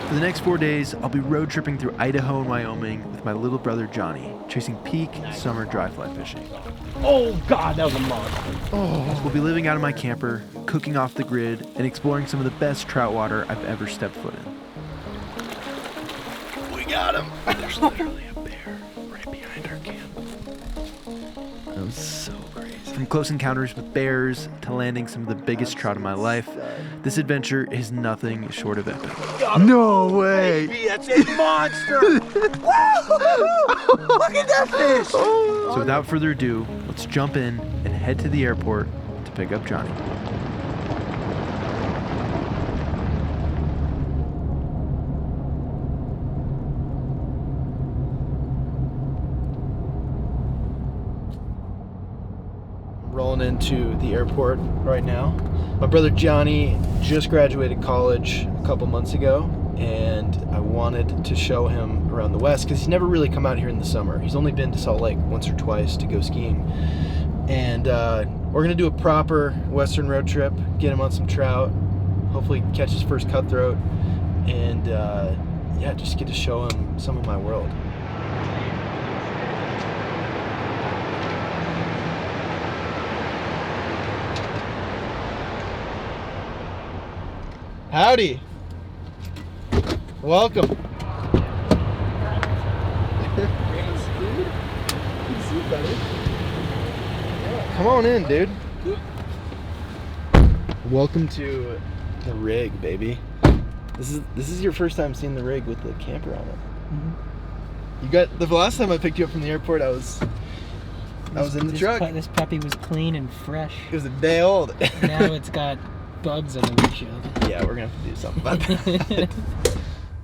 For the next 4 days, I'll be road tripping through Idaho and Wyoming with my little brother Jonny, chasing peak summer dry fly fishing. Oh God, that was a monster. We'll be living out of my camper, cooking off the grid, and exploring some of the best trout water I've ever stepped foot in. We got him. There's literally a bear right behind our camp. That was so crazy. From close encounters with bears to landing some of the biggest trout in my life, this adventure is nothing short of epic. No way! Baby, that's a monster! Look at that fish! So without further ado, let's jump in and head to the airport to pick up Jonny. Rolling into the airport right now. My brother Jonny just graduated college a couple months ago, and I wanted to show him around the West because he's never really come out here in the summer. He's only been to Salt Lake once or twice to go skiing. And we're gonna do a proper Western road trip, get him on some trout, hopefully catch his first cutthroat, and yeah, just get to show him some of my world. Howdy. Welcome. Come on in, dude. Welcome to the rig, baby. This is your first time seeing the rig with the camper on it. Mm-hmm. You got the last time I picked you up from the airport, I was in the truck. This puppy was clean and fresh. It was a day old. Now it's got bugs on the windshield. Yeah, we're gonna have to do something about that.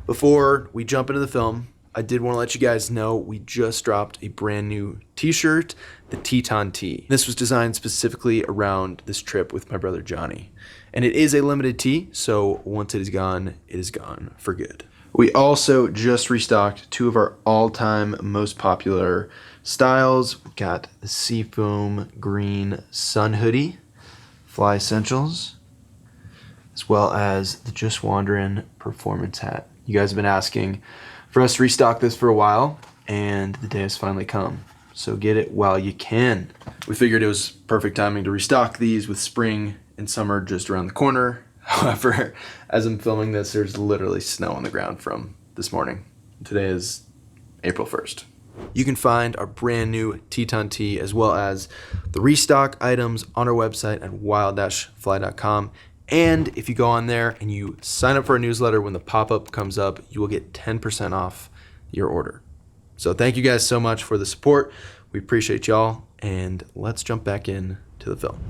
Before we jump into the film, I did want to let you guys know we just dropped a brand new t-shirt, the Teton tee. This was designed specifically around this trip with my brother Jonny. And it is a limited tee, so once it is gone for good. We also just restocked two of our all-time most popular styles. We've got the Seafoam Green Sun Hoodie, Fly Essentials, as well as the Just Wanderin' Performance Hat. You guys have been asking for us to restock this for a while, and the day has finally come. So get it while you can. We figured it was perfect timing to restock these with spring and summer just around the corner. However, as I'm filming this, there's literally snow on the ground from this morning. Today is April 1st. You can find our brand new Teton tee as well as the restock items on our website at wild-fly.com. And if you go on there and you sign up for our newsletter, when the pop-up comes up, you will get 10% off your order. So thank you guys so much for the support. We appreciate y'all, and let's jump back in to the film.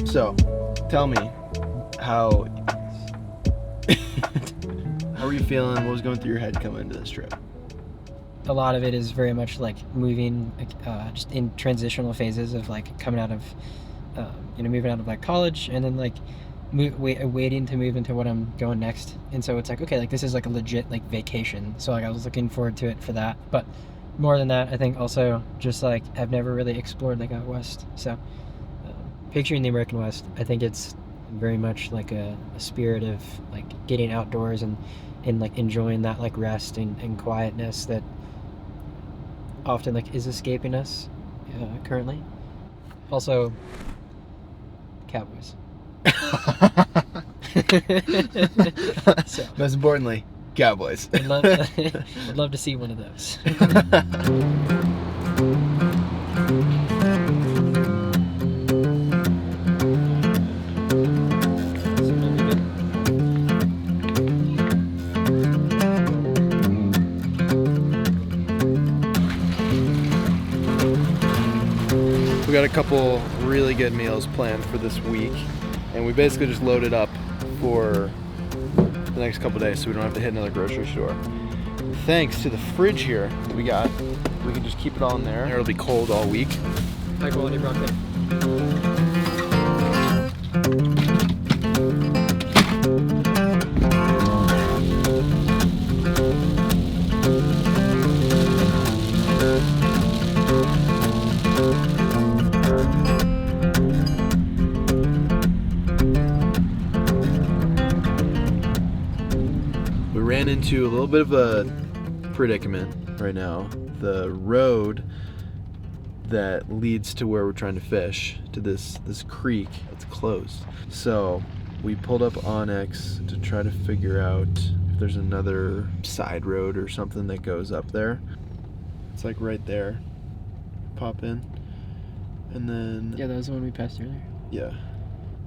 So, tell me, how are you feeling? What was going through your head coming into this trip? A lot of it is very much like moving, just in transitional phases of like coming out of, moving out of like college, and then like waiting to move into what I'm going next. And so it's like, okay, like this is like a legit like vacation. So like I was looking forward to it for that. But more than that, I think also just like I've never really explored like out west. So picturing the American West, I think it's very much like a spirit of like getting outdoors and like enjoying that like rest and quietness that often like is escaping us currently. Also, cowboys. So, most importantly, cowboys. I'd love to see one of those. We got a couple really good meals planned for this week, and we basically just loaded up for the next couple days so we don't have to hit another grocery store. Thanks to the fridge here, we got We can just keep it all in there. It'll be cold all week. High quality broccoli. We ran into a little bit of a predicament right now. The road that leads to where we're trying to fish, to this creek, it's closed. So we pulled up Onyx to try to figure out if there's another side road or something that goes up there. It's like right there. Pop in. And then... Yeah, that was the one we passed earlier. Yeah.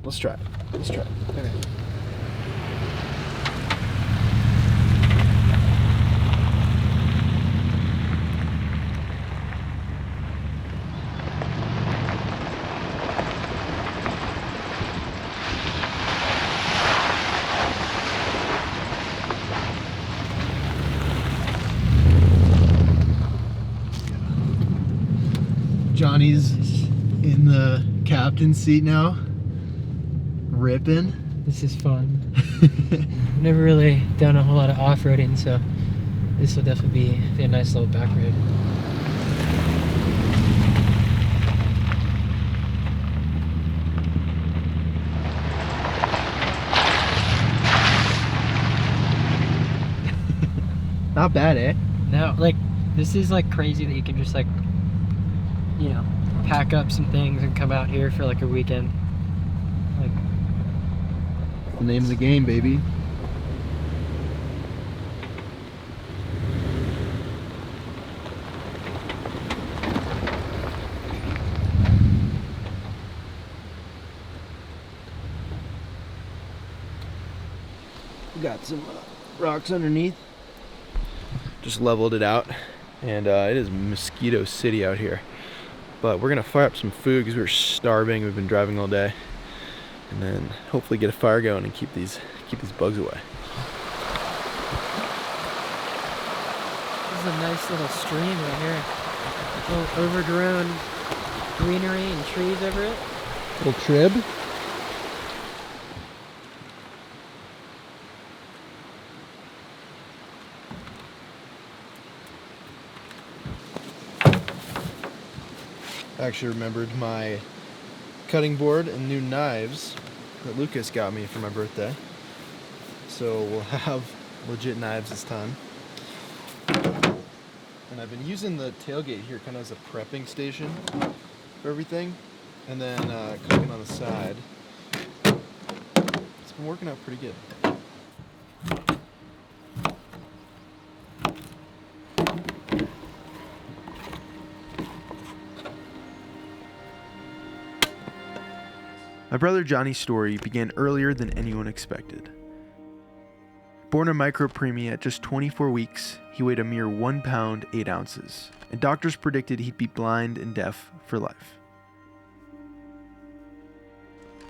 Let's try it. Let's try it. Okay. Johnny's in the captain's seat now, ripping. This is fun. I've never really done a whole lot of off-roading, so this will definitely be a nice little back road. Not bad, eh? No, like, this is like crazy that you can just like, you know, pack up some things and come out here for like a weekend. Like, The name of the game, baby. We got some rocks underneath. Just leveled it out, and it is mosquito city out here. But we're gonna fire up some food because we're starving. We've been driving all day, and then hopefully get a fire going and keep these bugs away. this is a nice little stream right here. A little overgrown greenery and trees over it. Little trib. I actually remembered my cutting board and new knives that Lucas got me for my birthday. So we'll have legit knives this time. And I've been using the tailgate here kind of as a prepping station for everything. And then cooking on the side. It's been working out pretty good. My brother Jonny's story began earlier than anyone expected. Born a micropreemie at just 24 weeks, he weighed a mere 1 pound 8 ounces, and doctors predicted he'd be blind and deaf for life.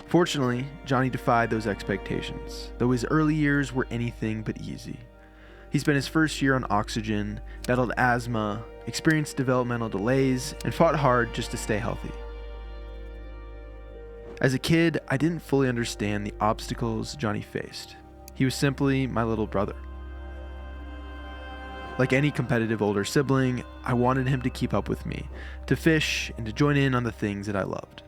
Fortunately, Jonny defied those expectations, though his early years were anything but easy. He spent his first year on oxygen, battled asthma, experienced developmental delays, and fought hard just to stay healthy. As a kid, I didn't fully understand the obstacles Jonny faced. He was simply my little brother. Like any competitive older sibling, I wanted him to keep up with me, to fish, and to join in on the things that I loved.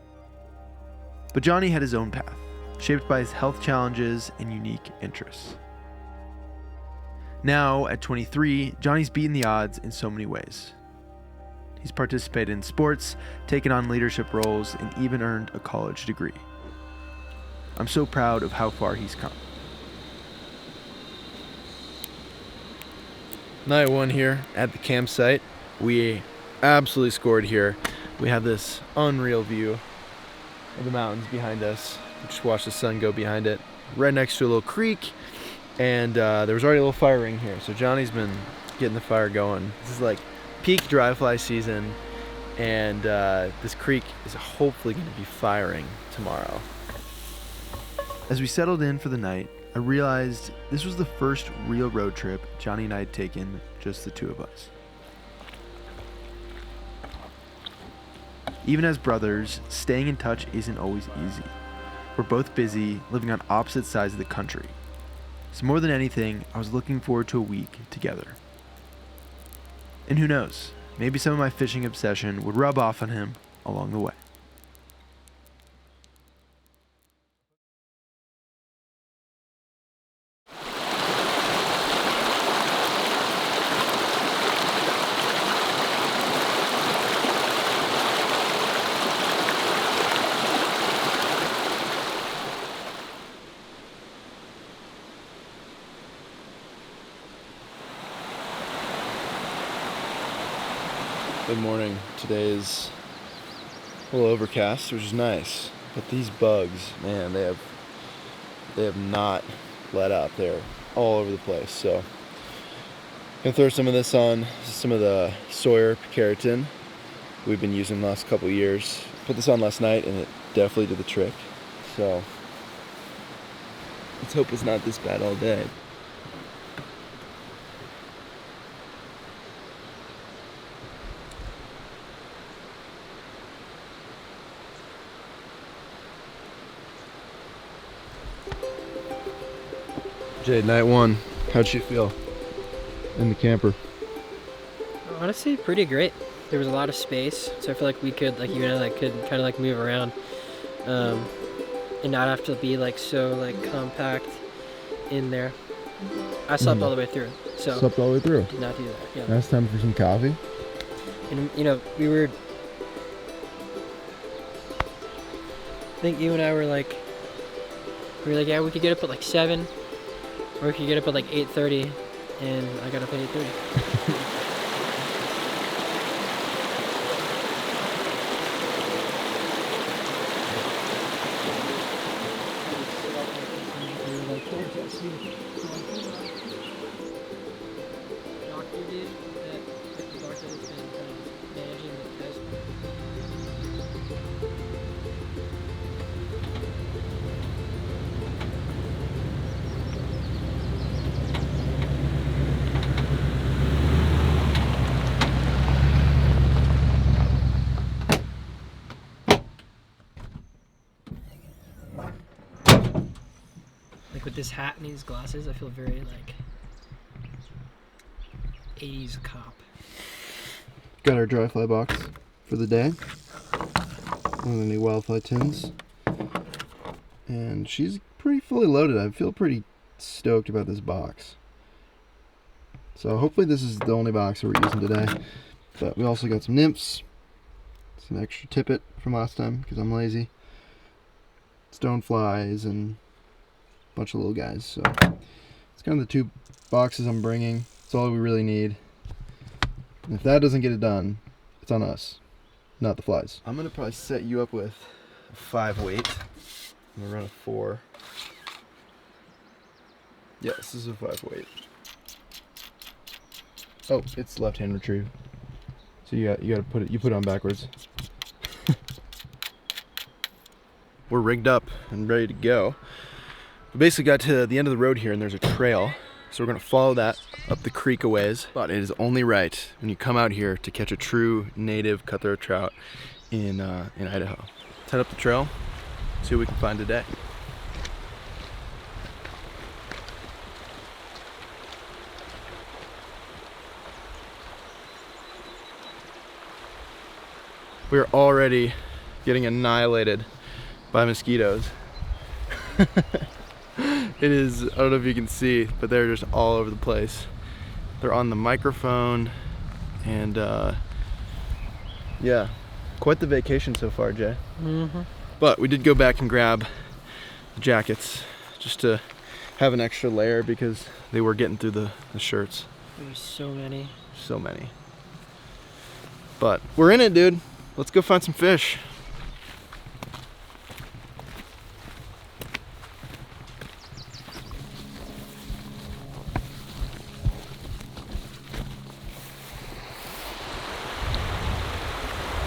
But Jonny had his own path, shaped by his health challenges and unique interests. Now, at 23, Jonny's beaten the odds in so many ways. He's participated in sports, taken on leadership roles, and even earned a college degree. I'm so proud of how far he's come. Night one here at the campsite. We absolutely scored here. We have this unreal view of the mountains behind us. Just watch the sun go behind it. Right next to a little creek, and there was already a little fire ring here. So Jonny's been getting the fire going. This is like peak dry fly season, and this creek is hopefully going to be firing tomorrow. As we settled in for the night, I realized this was the first real road trip Jonny and I had taken, just the two of us. Even as brothers, staying in touch isn't always easy. We're both busy, living on opposite sides of the country. So more than anything, I was looking forward to a week together. And who knows, maybe some of my fishing obsession would rub off on him along the way. Good morning. Today is a little overcast, which is nice. But these bugs, man, they have not let up. They're all over the place. So I'm gonna throw some of this on. This is some of the Sawyer keratin we've been using the last couple years. Put this on last night and it definitely did the trick. So let's hope it's not this bad all day. Jay, night one, how'd you feel in the camper? Honestly, pretty great. There was a lot of space, so I feel like we could, like, you and I, could kind of like move around, and not have to be like so like compact in there. I slept all the way through, so Slept all the way through. did not do that. Yeah. Now it's time for some coffee. And you know, we were, I think you and I were like, yeah, we could get up at like 7, or we could get up at like 8:30, and I got up at 8:30. Like with this hat and these glasses, I feel very like 80s cop. Got our dry fly box for the day. One of the new wildfly tins. And she's pretty fully loaded. I feel pretty stoked about this box. So hopefully this is the only box that we're using today. But we also got some nymphs, some extra tippet from last time because I'm lazy, stoneflies, and a bunch of little guys. So it's kind of the 2 boxes I'm bringing. It's all we really need. And if that doesn't get it done, it's on us, not the flies. I'm gonna probably set you up with a 5 weight. I'm gonna run a 4. Yeah, this is a 5 weight. Oh, it's left-hand retrieve. So you gotta put it on backwards. We're rigged up and ready to go. We basically got to the end of the road here and there's a trail. So we're gonna follow that up the creek a ways. But it is only right when you come out here to catch a true native cutthroat trout in Idaho. Let's head up the trail, see what we can find today. We're already getting annihilated by mosquitoes. It is, I don't know if you can see, but they're just all over the place. They're on the microphone, and yeah, quite the vacation so far, Jay. Mm-hmm. But we did go back and grab the jackets just to have an extra layer because they were getting through the shirts. There's so many. So many. But we're in it, dude. Let's go find some fish.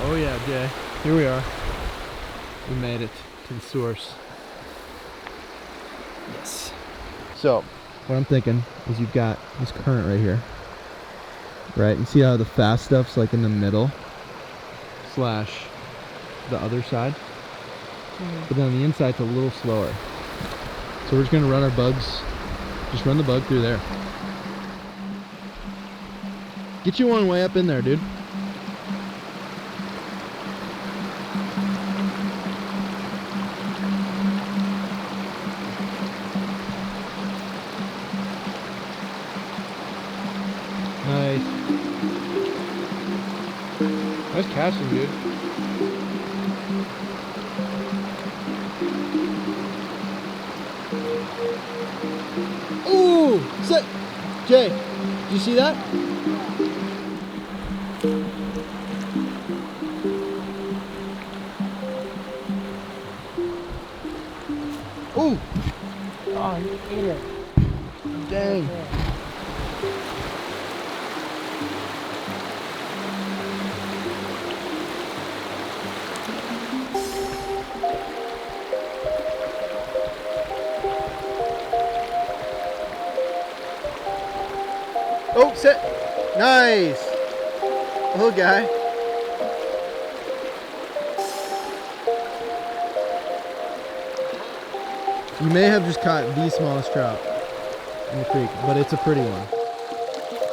Oh yeah, Jay. Here we are. We made it to the source. Yes. So, what I'm thinking is you've got this current right here. Right? You see how the fast stuff's like in the middle? Slash the other side. But then on the inside, it's a little slower. So we're just gonna run our bugs. Just run the bug through there. Get you one way up in there, dude. Nice. Nice casting, dude. Ooh! Sit! Jay, did you see that? Ooh! Oh, you ate it. Dang. Oh, sit. Nice. Oh, guy. You may have just caught the smallest trout in the creek, but it's a pretty one.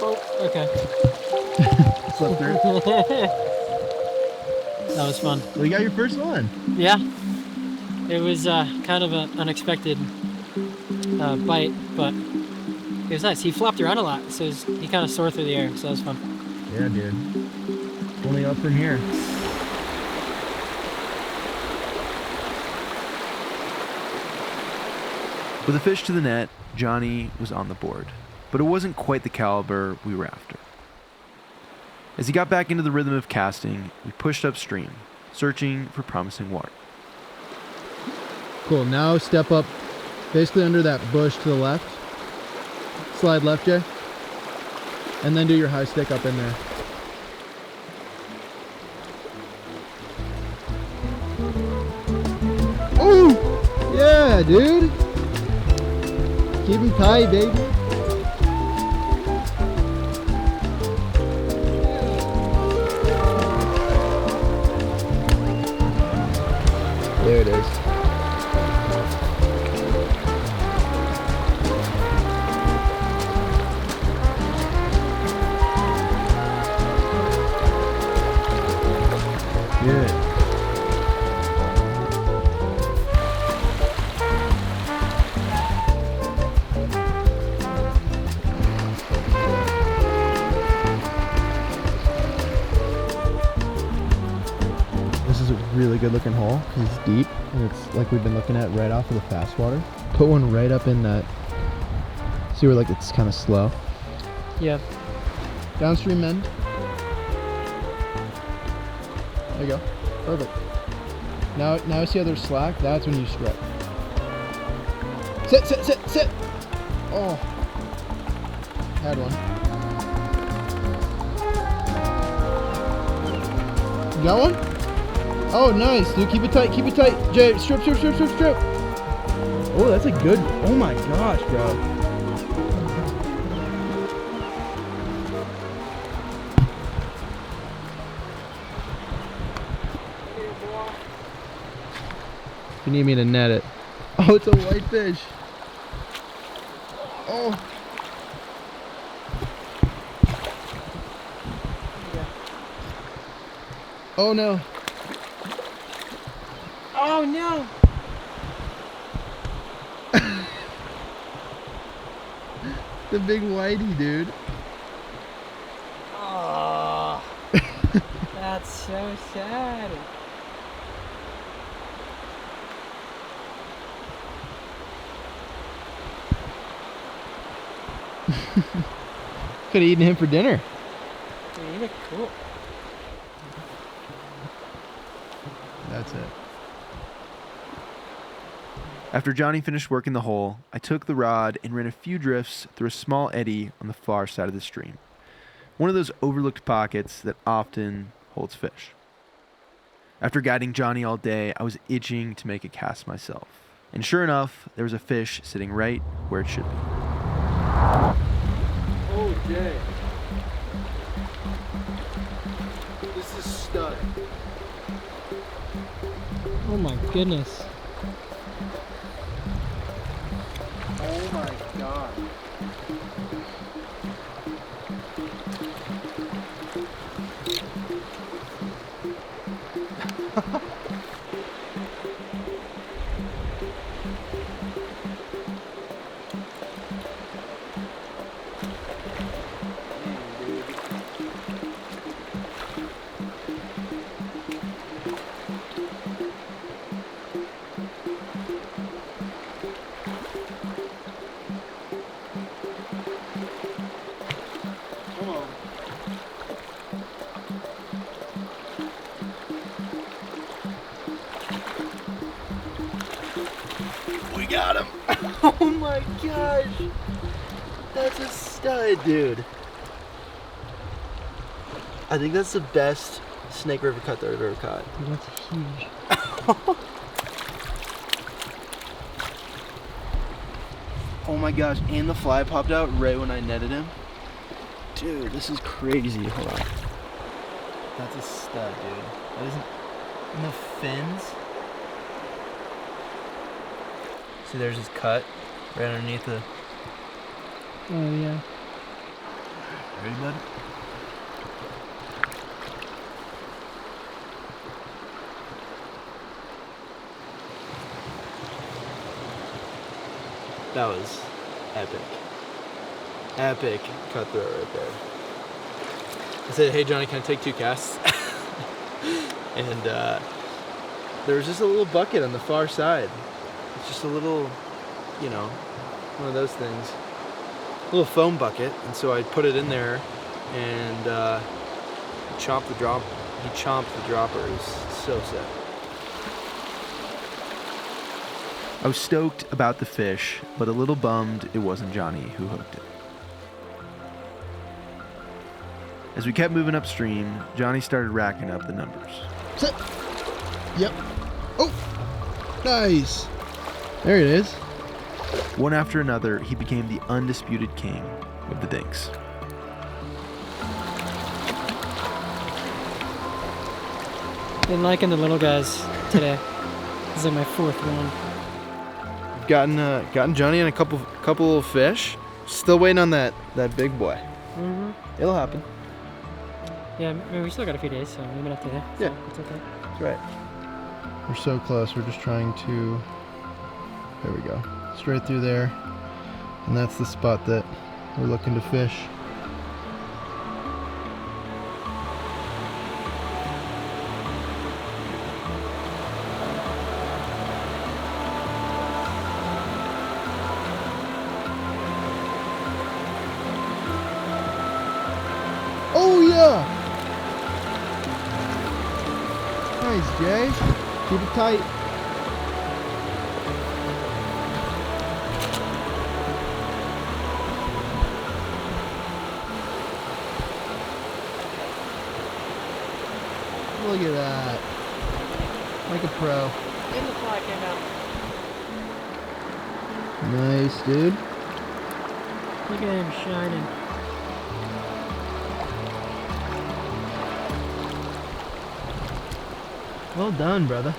Oh, okay. Slept through. That was fun. Well, you got your first one. Yeah. It was kind of an unexpected bite, but it was nice. He flopped around a lot, so he kind of soared through the air, so that was fun. Yeah, dude. Only up from here. With a fish to the net, Jonny was on the board, but it wasn't quite the caliber we were after. As he got back into the rhythm of casting, we pushed upstream, searching for promising water. Cool. Now step up basically under that bush to the left. Slide left, Jay. And then do your high stick up in there. Ooh! Yeah, dude! Keep him tight, baby. There it is. Good. This is a really good looking hole because it's deep and it's like we've been looking at right off of the fast water. Put one right up in that. See where like it's kind of slow. Yeah. Downstream end. There you go. Perfect. Now see how there's slack? That's when you strip. Sit, sit, sit, sit! Oh. Had one. You got one? Oh, nice, dude. Keep it tight, keep it tight. Jay, strip, strip, strip, strip, strip. Oh, that's a good. Oh my gosh, bro. You need me to net it. Oh, it's a whitefish. Oh. Oh no. Oh no! The big whitey, dude. Oh, that's so sad. Could have eaten him for dinner. Dude, you look cool. That's it. After Jonny finished working the hole, I took the rod and ran a few drifts through a small eddy on the far side of the stream. One of those overlooked pockets that often holds fish. After guiding Jonny all day, I was itching to make a cast myself. And sure enough, there was a fish sitting right where it should be. Oh, Jay. This is stud. Oh my goodness. Oh my god. We got him. Oh my gosh. That's a stud, dude. I think that's the best snake river cut that I've ever caught. Dude, that's huge. Oh my gosh, and the fly popped out right when I netted him. Dude, this is crazy. Hold on. That's a stud, dude. That isn't. And the fins. See, there's his cut right underneath the. Oh yeah. Ready, bud? That was epic. Epic cutthroat right there. I said, hey Johnny, can I take 2 casts? And there was just a little bucket on the far side. It's just a little, you know, one of those things. A little foam bucket. And so I put it in there and he chomped the dropper. It was so sick. I was stoked about the fish, but a little bummed it wasn't Johnny who hooked it. As we kept moving upstream, Johnny started racking up the numbers. Sit. Yep. Oh, nice. There it is. One after another, he became the undisputed king of the dinks. Been liking the little guys today. This is like my 4th one. Gotten Johnny on a couple little fish. Still waiting on that big boy. Mm-hmm. It'll happen. Yeah, I mean, we still got a few days, so maybe not today. So Yeah. it's okay. That's right. We're so close. We're just trying to. There we go. Straight through there. And that's the spot that we're looking to fish. Oh yeah! Nice, Jay. Keep it tight. Look at that. Like a pro. And the fly came out. Nice, dude. Look at him shining. Well done, brother.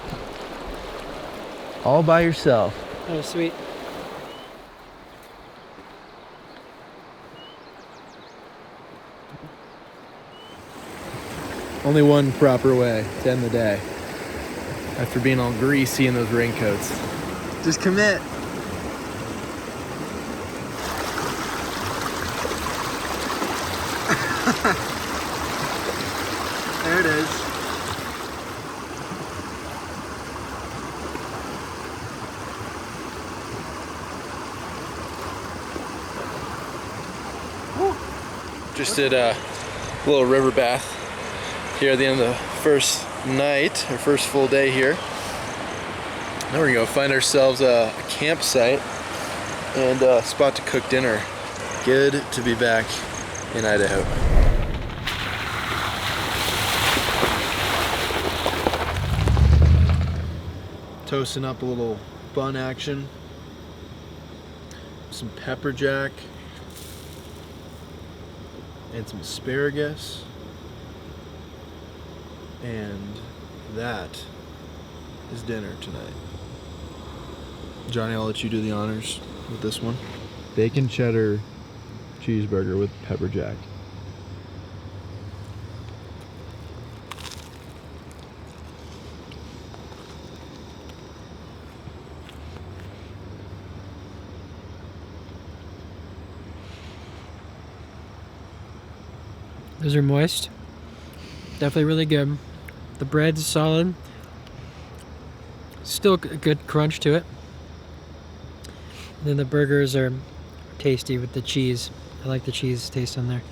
All by yourself. That was sweet. Only one proper way to end the day. After being all greasy in those raincoats. Just commit. There it is. Just did a little river bath here at the end of the first night, or first full day here. Now we're gonna go find ourselves a campsite and a spot to cook dinner. Good to be back in Idaho. Toasting up a little bun action. Some pepper jack. And some asparagus. And that is dinner tonight. Johnny, I'll let you do the honors with this one. Bacon cheddar cheeseburger with pepper jack. Those are moist. Definitely really good. The bread's solid. Still a good crunch to it. And then the burgers are tasty with the cheese. I like the cheese taste on there.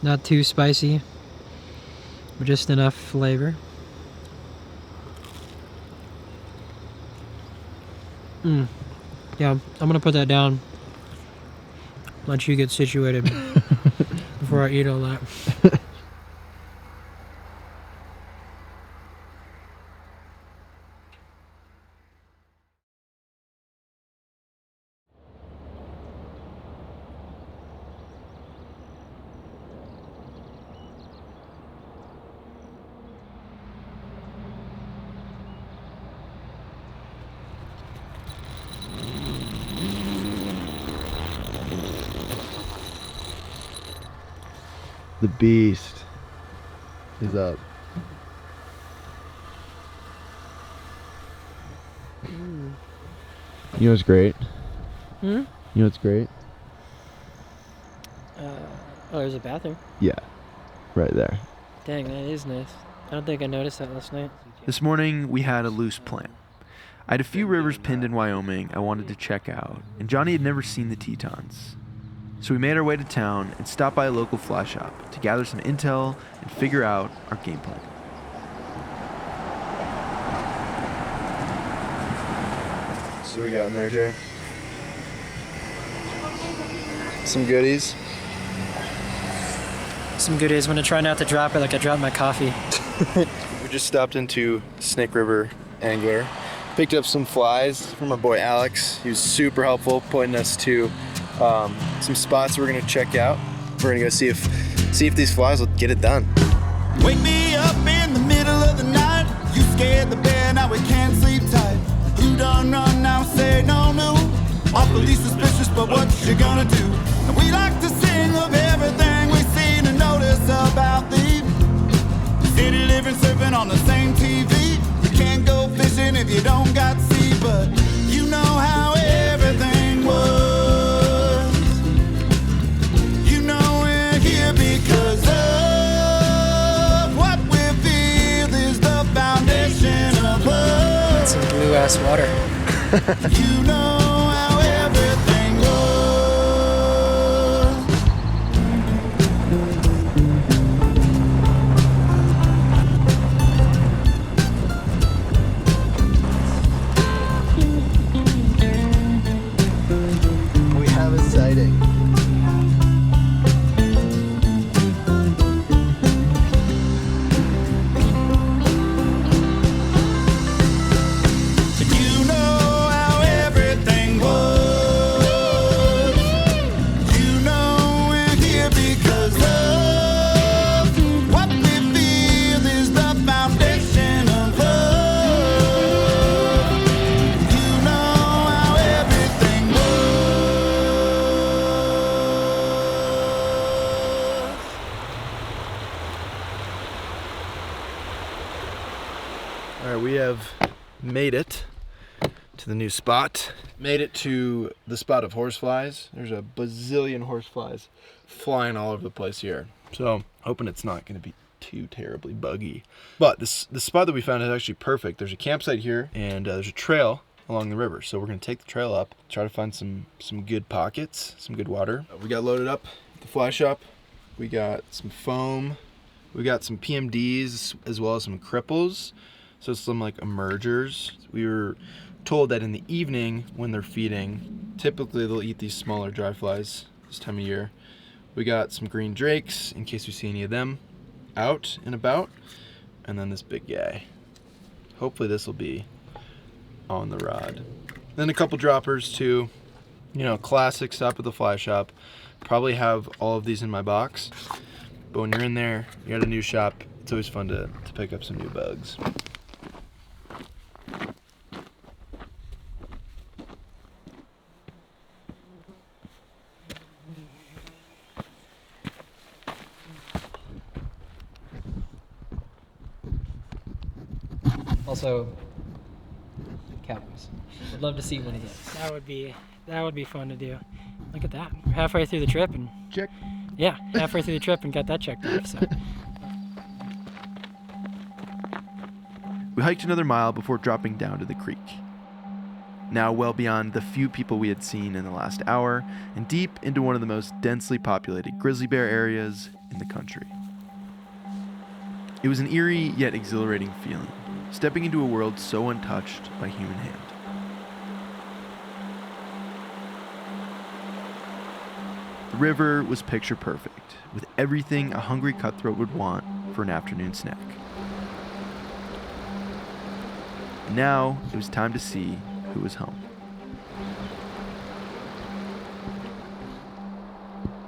Not too spicy, but just enough flavor. Yeah, I'm gonna put that down. Let you get situated before I eat all that. The beast is up. You know what's great? You know what's great? Oh, there's a bathroom. Yeah, right there. Dang, that is nice. I don't think I noticed that last night. This morning, we had a loose plan. I had a few rivers pinned in Wyoming I wanted to check out, and Johnny had never seen the Tetons. So we made our way to town and stopped by a local fly shop to gather some intel and figure out our game plan. So what we got in there, Jay? Some goodies. Some goodies. I'm gonna try not to drop it like I dropped my coffee. We just stopped into Snake River Angler. Picked up some flies from our boy Alex. He was super helpful, pointing us to some spots we're gonna check out. We're gonna go see if these flies will get it done. Wake me up in the middle of the night. You scared the bear, now we can't sleep tight. Who done run now? Say no. Awfully suspicious, but what you gonna do? And we like to sing of everything we seen and notice about the city living, surfing on the same TV. You can't go fishing if you don't got sea, but you know how everything was. You know we're here because of what we feel is the foundation of love. That's some blue ass water. You know how everything was. We have a sighting. You know how everything was. You know we're here because of what we feel is the foundation of love. You know how everything was. All right, we have made it to the new spot. Made it to the spot of horseflies. There's a bazillion horseflies flying all over the place here. So hoping it's not going to be too terribly buggy. But the spot that we found is actually perfect. There's a campsite here and there's a trail along the river. So we're going to take the trail up, try to find some good pockets, some good water. We got loaded up at the fly shop. We got some foam. We got some PMDs as well as some cripples. So some like emergers. We were told that in the evening when they're feeding, typically they'll eat these smaller dry flies this time of year. We got some green drakes in case we see any of them out and about. And then this big guy. Hopefully this will be on the rod. Then a couple droppers too. You know, classic stop at the fly shop. Probably have all of these in my box. But when you're in there, you're at a new shop, it's always fun to pick up some new bugs. Also, cowboys. I'd love to see one of those. That would be fun to do. Look at that. We're halfway through the trip and Check. yeah, halfway through the trip and got that checked off. So We hiked another mile before dropping down to the creek. Now well beyond the few people we had seen in the last hour, and deep into one of the most densely populated grizzly bear areas in the country. It was an eerie yet exhilarating feeling, stepping into a world so untouched by human hand. The river was picture perfect, with everything a hungry cutthroat would want for an afternoon snack. Now it was time to see who was home.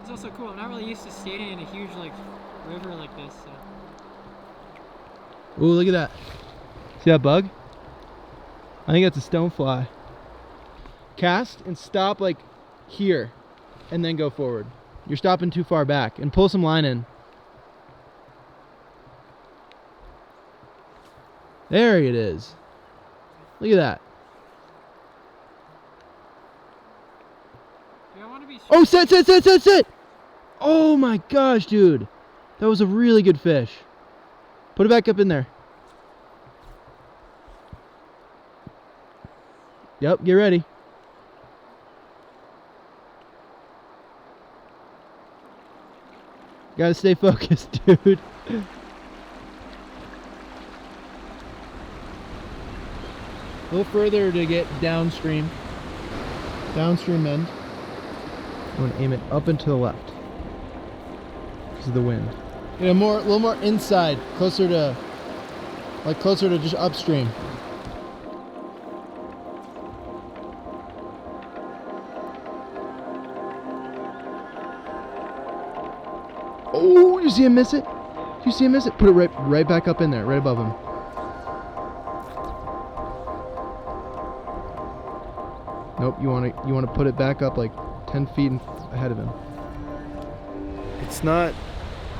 it's also cool. I'm not really used to skating in a huge river like this. So. Ooh, look at that. See that bug? I think that's a stonefly. Cast and stop here and then go forward. You're stopping too far back, and pull some line in. There it is. Look at that. Yeah, I want to be. Oh, sit! Oh my gosh, dude. That was a really good fish. Put it back up in there. Yep, get ready. Gotta stay focused, dude. A little further to get downstream. Downstream end. I'm gonna aim it up and to the left. Because of the wind. Get a little more inside, closer to just upstream. Oh, you see him miss it? You see him miss it? Put it right back up in there, right above him. Nope, you want to put it back up 10 feet ahead of him. It's not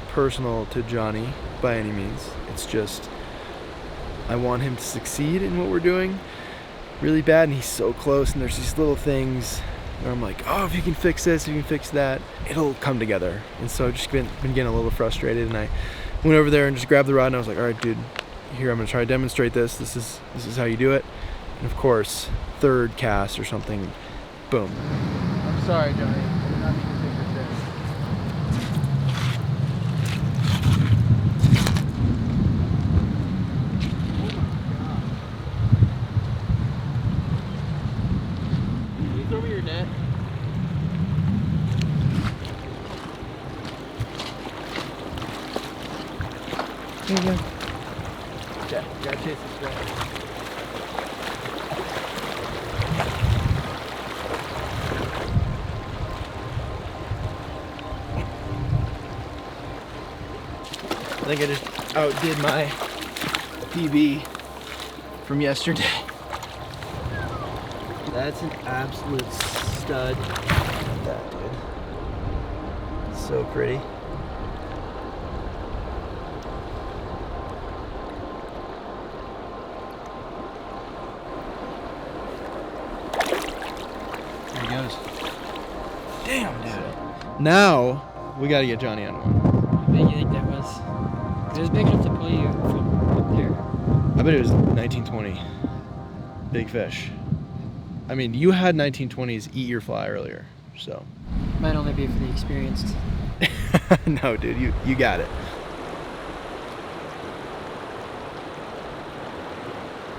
personal to Jonny by any means. It's just I want him to succeed in what we're doing really bad, and he's so close, and there's these little things where I'm like, oh, if you can fix this, if you can fix that, it'll come together. And so I've just been getting a little frustrated, and I went over there and just grabbed the rod, and I was like, all right, dude, here, I'm gonna try to demonstrate this. This is how you do it. And of course, third cast or something, boom. I'm sorry, Johnny. I did not mean to take your fish. Can you throw me your net? There you go. Okay, gotta chase this guy. I think I just outdid my PB from yesterday. That's an absolute stud. Look at that, dude. So pretty. There he goes. Damn, dude. Now we gotta get Jonny on one. How big you think that was? It was big enough to pull you from up there. I bet it was 1920. Big fish. I mean, you had 1920s eat your fly earlier, so. Might only be for the experienced. No, dude, you got it.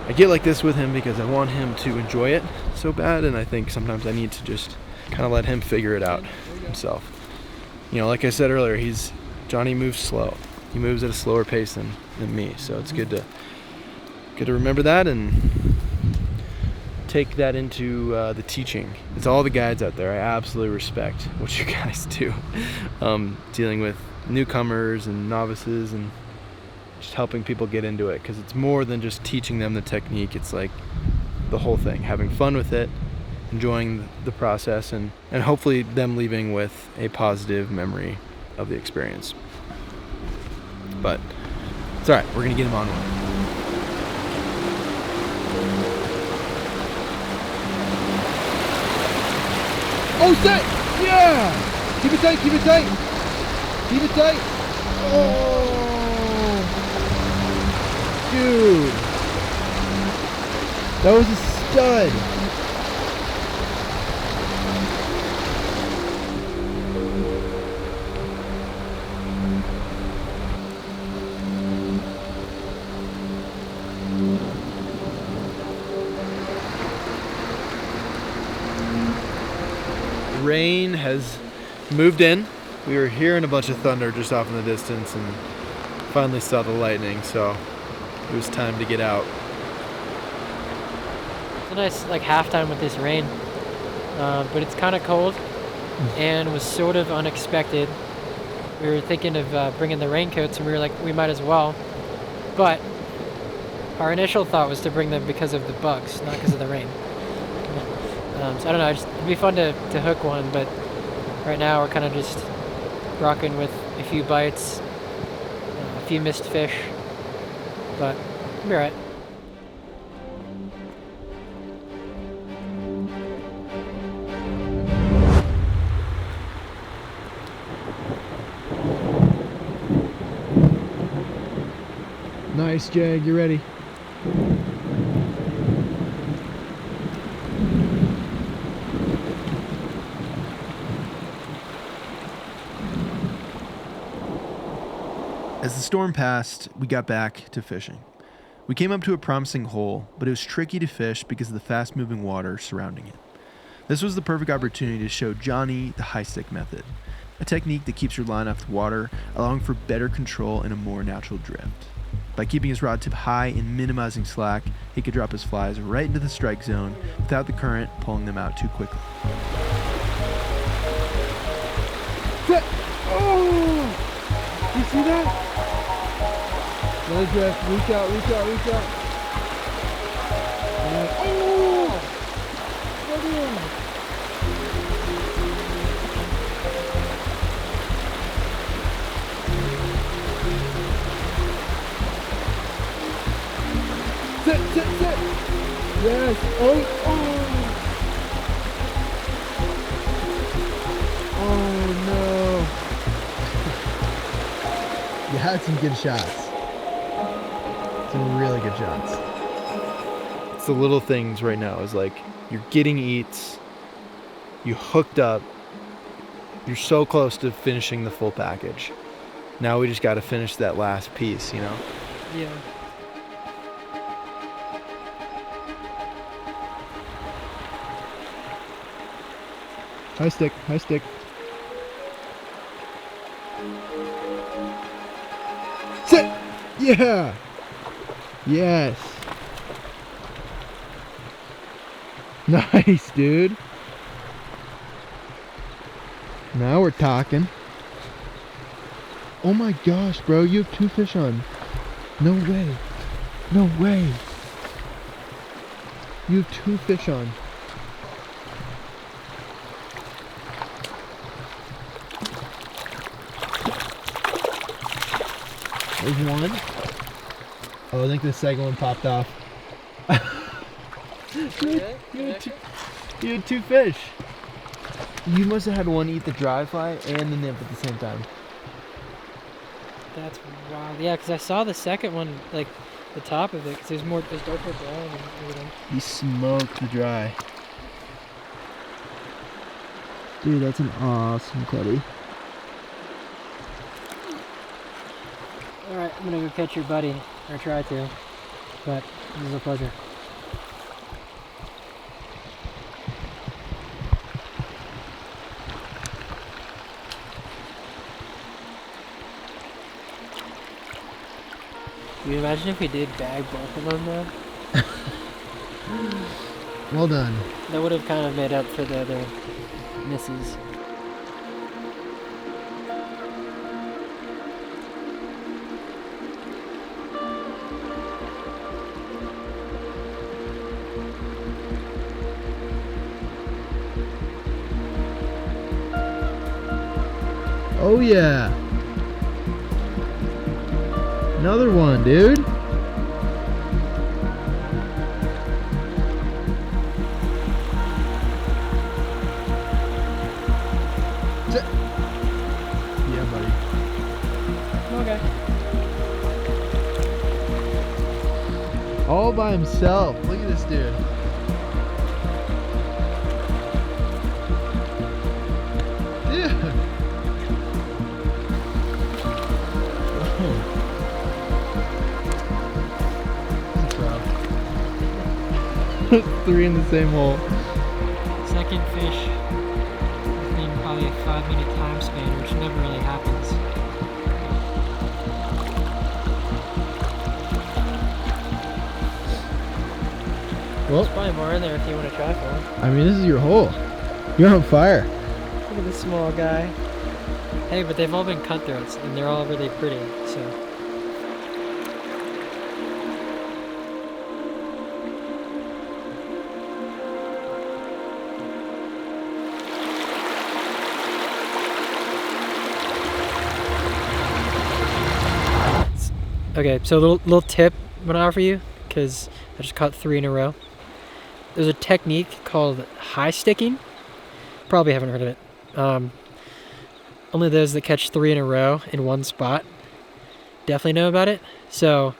I get like this with him because I want him to enjoy it so bad, and I think sometimes I need to just kind of let him figure it out himself. You know, like I said earlier, Jonny moves slow. He moves at a slower pace than me, so it's good to remember that and take that into the teaching. It's all the guides out there. I absolutely respect what you guys do, dealing with newcomers and novices and just helping people get into it, because it's more than just teaching them the technique. It's like the whole thing, having fun with it, enjoying the process, and hopefully them leaving with a positive memory of the experience. But it's all right. We're gonna get him on one. Oh, set! Yeah! Keep it tight, keep it tight! Keep it tight! Oh! Dude! That was a stud! Rain has moved in. We were hearing a bunch of thunder just off in the distance and finally saw the lightning, so it was time to get out. It's a nice like halftime with this rain, but it's kind of cold and was sort of unexpected. We were thinking of bringing the raincoats, and we were like, we might as well. But our initial thought was to bring them because of the bugs, not because of the rain. So I don't know, it'd be fun to hook one, but right now we're kind of just rocking with a few bites, a few missed fish, but we'll be alright. Nice, Jag, you ready? As the storm passed, we got back to fishing. We came up to a promising hole, but it was tricky to fish because of the fast-moving water surrounding it. This was the perfect opportunity to show Jonny the high stick method, a technique that keeps your line off the water, allowing for better control and a more natural drift. By keeping his rod tip high and minimizing slack, he could drop his flies right into the strike zone without the current pulling them out too quickly. Oh! You see that? Let it drift. Reach out, reach out, reach out. Oh! Sit, sit, sit. Yes. Oh, oh. Oh no. You had some good shots. Some really good shots. It's the little things right now. Is like you're getting eats, you hooked up, you're so close to finishing the full package. Now we just got to finish that last piece, you know? Yeah. High stick, high stick. Sit! Yeah! Yes! Nice, dude. Now we're talking. Oh my gosh, bro, you have 2 fish on. No way. No way. You have 2 fish on. There's one. Oh, I think the second one popped off. You had 2 fish. You must have had one eat the dry fly and the nymph at the same time. That's wild. Yeah, because I saw the second one, like the top of it, because there's darker brown and everything. He smoked the dry. Dude, that's an awesome cutty. Alright, I'm gonna go catch your buddy, or try to, but this is a pleasure. Can you imagine if we did bag both of them though? Well done. That would have kind of made up for the other misses. Oh yeah. Another one, dude. All by himself. Look at this dude. Dude. Three in the same hole. Second fish within probably a 5-minute time span, which never really happens. Well, There's probably more in there if you want to try for one. I mean, this is your hole. You're on fire. Look at this small guy. Hey, but they've all been cutthroats, and they're all really pretty, so. Okay, so a little tip I'm gonna offer you, because I just caught 3 in a row. There's a technique called high sticking. Probably haven't heard of it. Only those that catch 3 in a row in one spot definitely know about it. So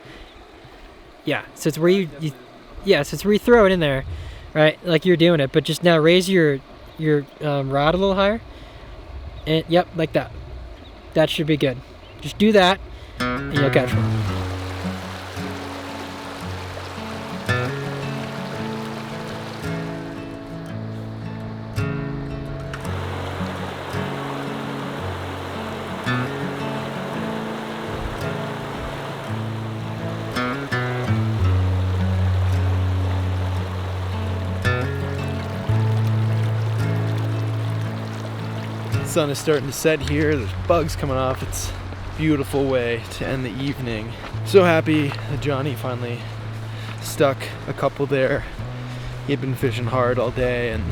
yeah, so it's where you throw it in there, right? Like you're doing it, but just now raise your rod a little higher. And yep, like that. That should be good. Just do that, and you'll catch one. Sun is starting to set here. There's bugs coming off. It's a beautiful way to end the evening. So happy that Jonny finally stuck a couple there. He had been fishing hard all day, and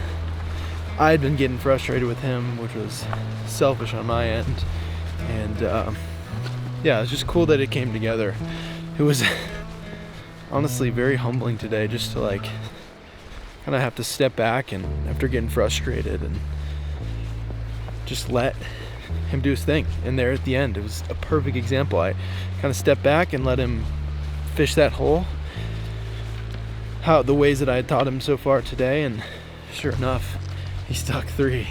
I had been getting frustrated with him, which was selfish on my end. And yeah, it was just cool that it came together. It was honestly very humbling today, just to like kind of have to step back and after getting frustrated and just let him do his thing. And there at the end, it was a perfect example. I kind of stepped back and let him fish that hole the ways that I had taught him so far today, and sure enough, he stuck 3.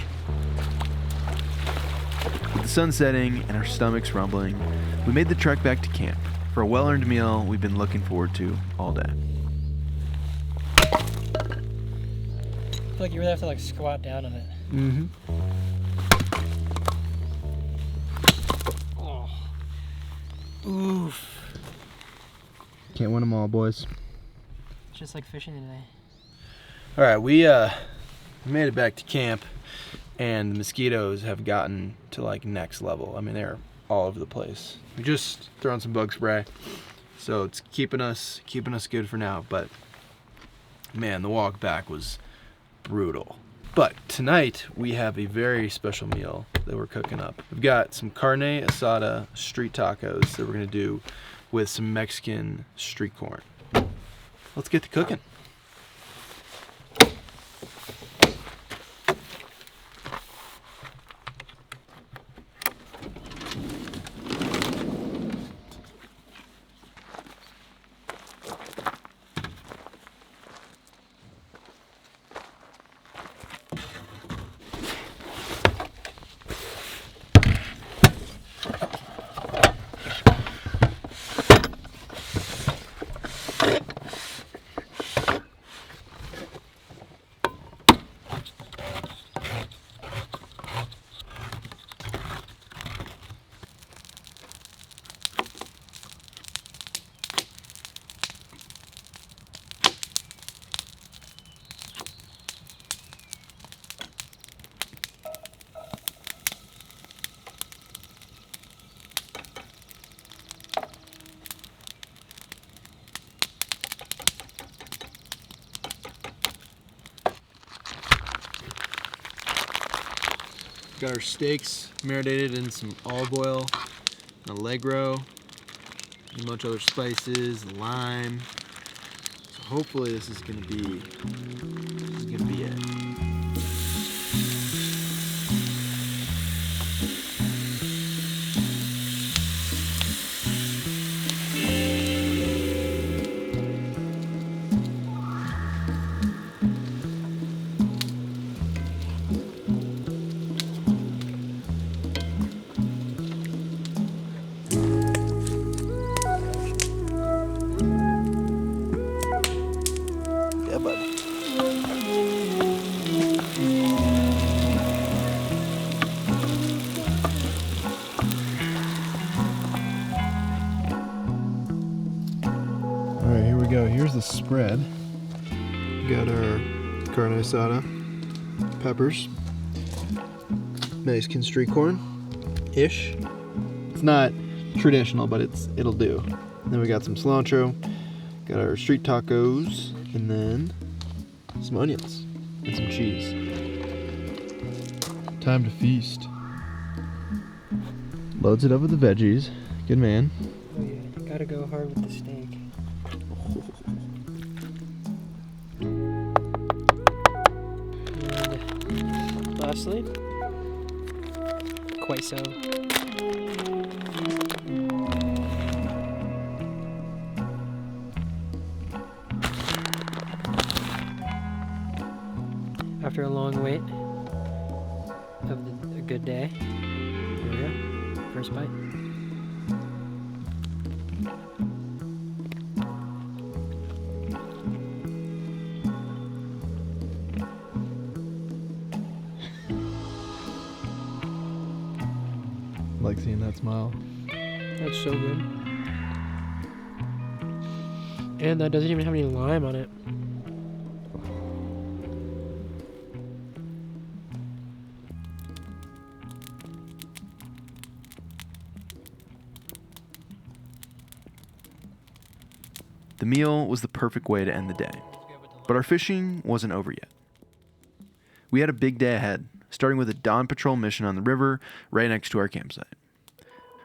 With the sun setting and our stomachs rumbling, we made the trek back to camp for a well-earned meal we've been looking forward to all day. I feel like you really have to like squat down on it. Mm-hmm. Oof. Can't win them all, boys. It's just like fishing today. All right, we made it back to camp, and the mosquitoes have gotten to like next level. I mean, they're all over the place. We just thrown some bug spray, so it's keeping us good for now. But man, the walk back was brutal. But tonight we have a very special meal that we're cooking up. We've got some carne asada street tacos that we're gonna do with some Mexican street corn. Let's get to cooking. Got our steaks marinated in some olive oil, and Allegro, and a bunch of other spices, lime. So hopefully this is gonna be it. bud. All right, here we go. Here's the spread. We got our carne asada, peppers, Mexican street corn-ish. It's not traditional, but it'll do. Then we got some cilantro, got our street tacos, and then some onions and some cheese. Time to feast. Loads it up with the veggies. Good man. Oh yeah, gotta go hard with the steak. And lastly, queso. After a long wait of a good day, here we go. First bite. Like seeing that smile. That's so good. And that doesn't even have any lime on it. The meal was the perfect way to end the day. But our fishing wasn't over yet. We had a big day ahead, starting with a dawn patrol mission on the river right next to our campsite.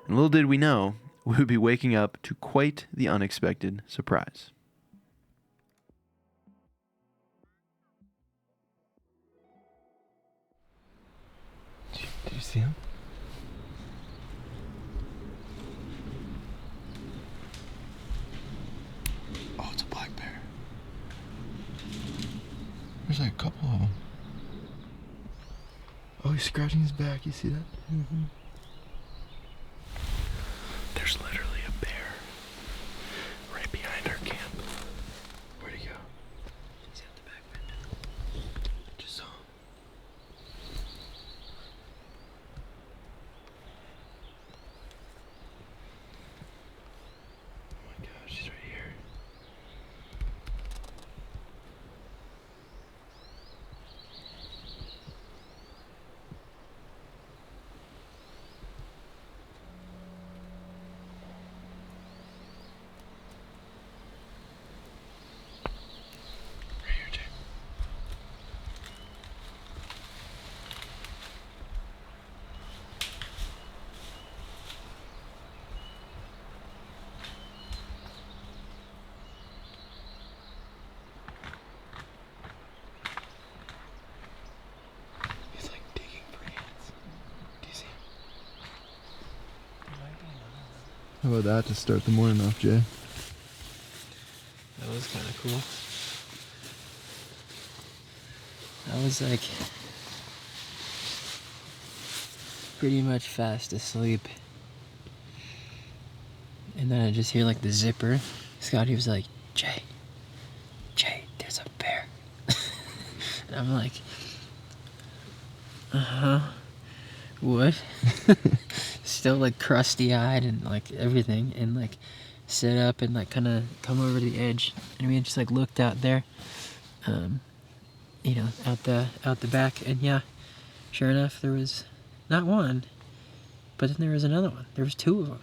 And little did we know, we would be waking up to quite the unexpected surprise. Did you see him? Oh, it's a black bear. There's like a couple of them. Oh, he's scratching his back. You see that? Mm-hmm. There's literally a bear right behind our camp. Where'd he go? He's out the back window. Just saw him. Oh my gosh, he's right here. Right here, Jay. He's like digging for ants. Do you see him? How about that to start the morning off, Jay? That was kind of cool. I was like pretty much fast asleep. And then I just hear like the zipper. Scotty was like, Jay, there's a bear. And I'm like, uh-huh. What? Still like crusty eyed and like everything, and like sit up and like kind of come over to the edge, and we just like looked out there, you know, out the back, and yeah, sure enough, there was not one, but then there was another one. There was two of them.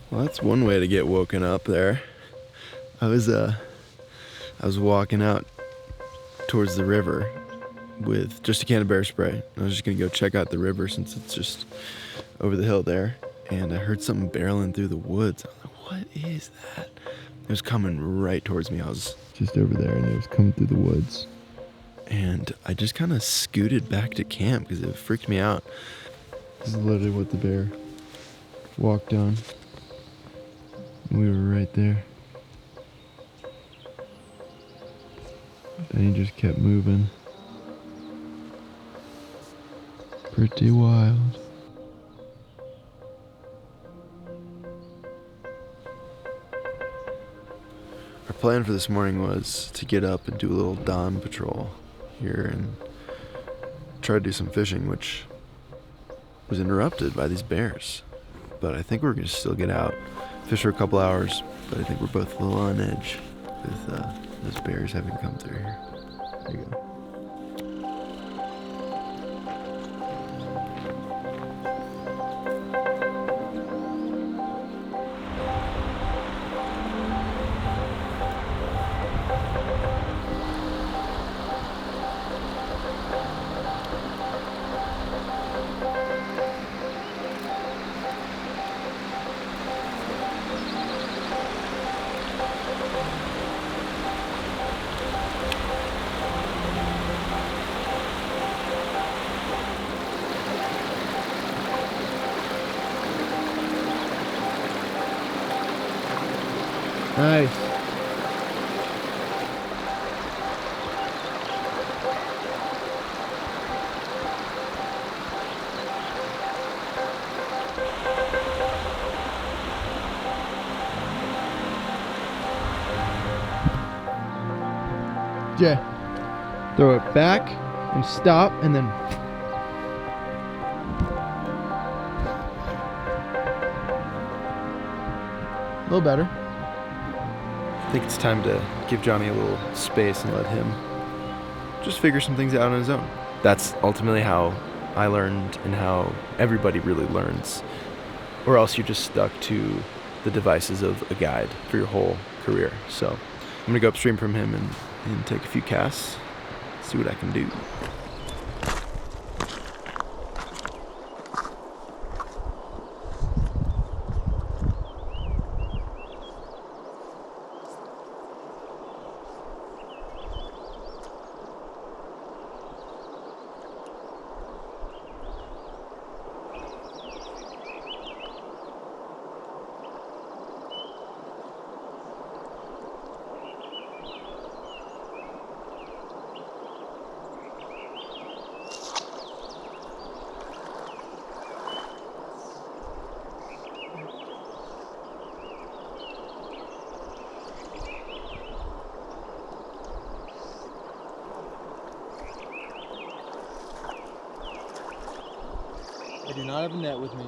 Well, that's one way to get woken up there. I was walking out towards the river with just a can of bear spray. I was just gonna go check out the river since it's just over the hill there. And I heard something barreling through the woods. I was like, what is that? It was coming right towards me. I was just over there and it was coming through the woods. And I just kind of scooted back to camp because it freaked me out. This is literally what the bear walked on. We were right there. And he just kept moving. Pretty wild. plan for this morning was to get up and do a little dawn patrol here and try to do some fishing, which was interrupted by these bears. But I think we're gonna still get out, fish for a couple hours, but I think we're both a little on edge with those bears having come through here. There you go. Nice. Jay, throw it back and stop and then a little better. I think it's time to give Jonny a little space and let him just figure some things out on his own. That's ultimately how I learned and how everybody really learns. Or else you're just stuck to the devices of a guide for your whole career. So I'm gonna go upstream from him and take a few casts, see what I can do. I do not have a net with me.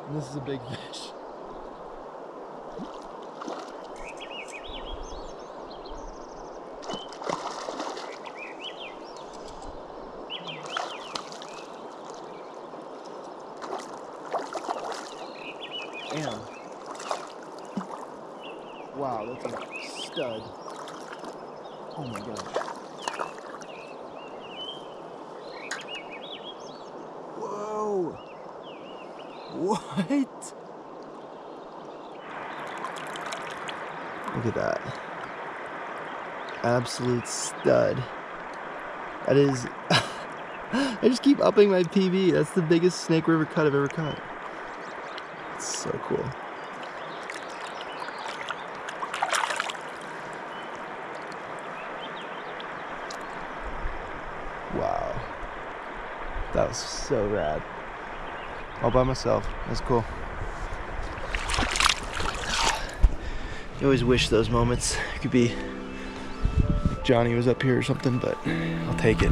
And this is a big fish. Damn. Wow, that's a stud. Oh my gosh. Whoa! What? Look at that. Absolute stud. That is... I just keep upping my PB. That's the biggest snake river cut I've ever caught. It's so cool. Wow. That was so rad. All by myself. That's cool. You always wish those moments could be Jonny was up here or something, but I'll take it.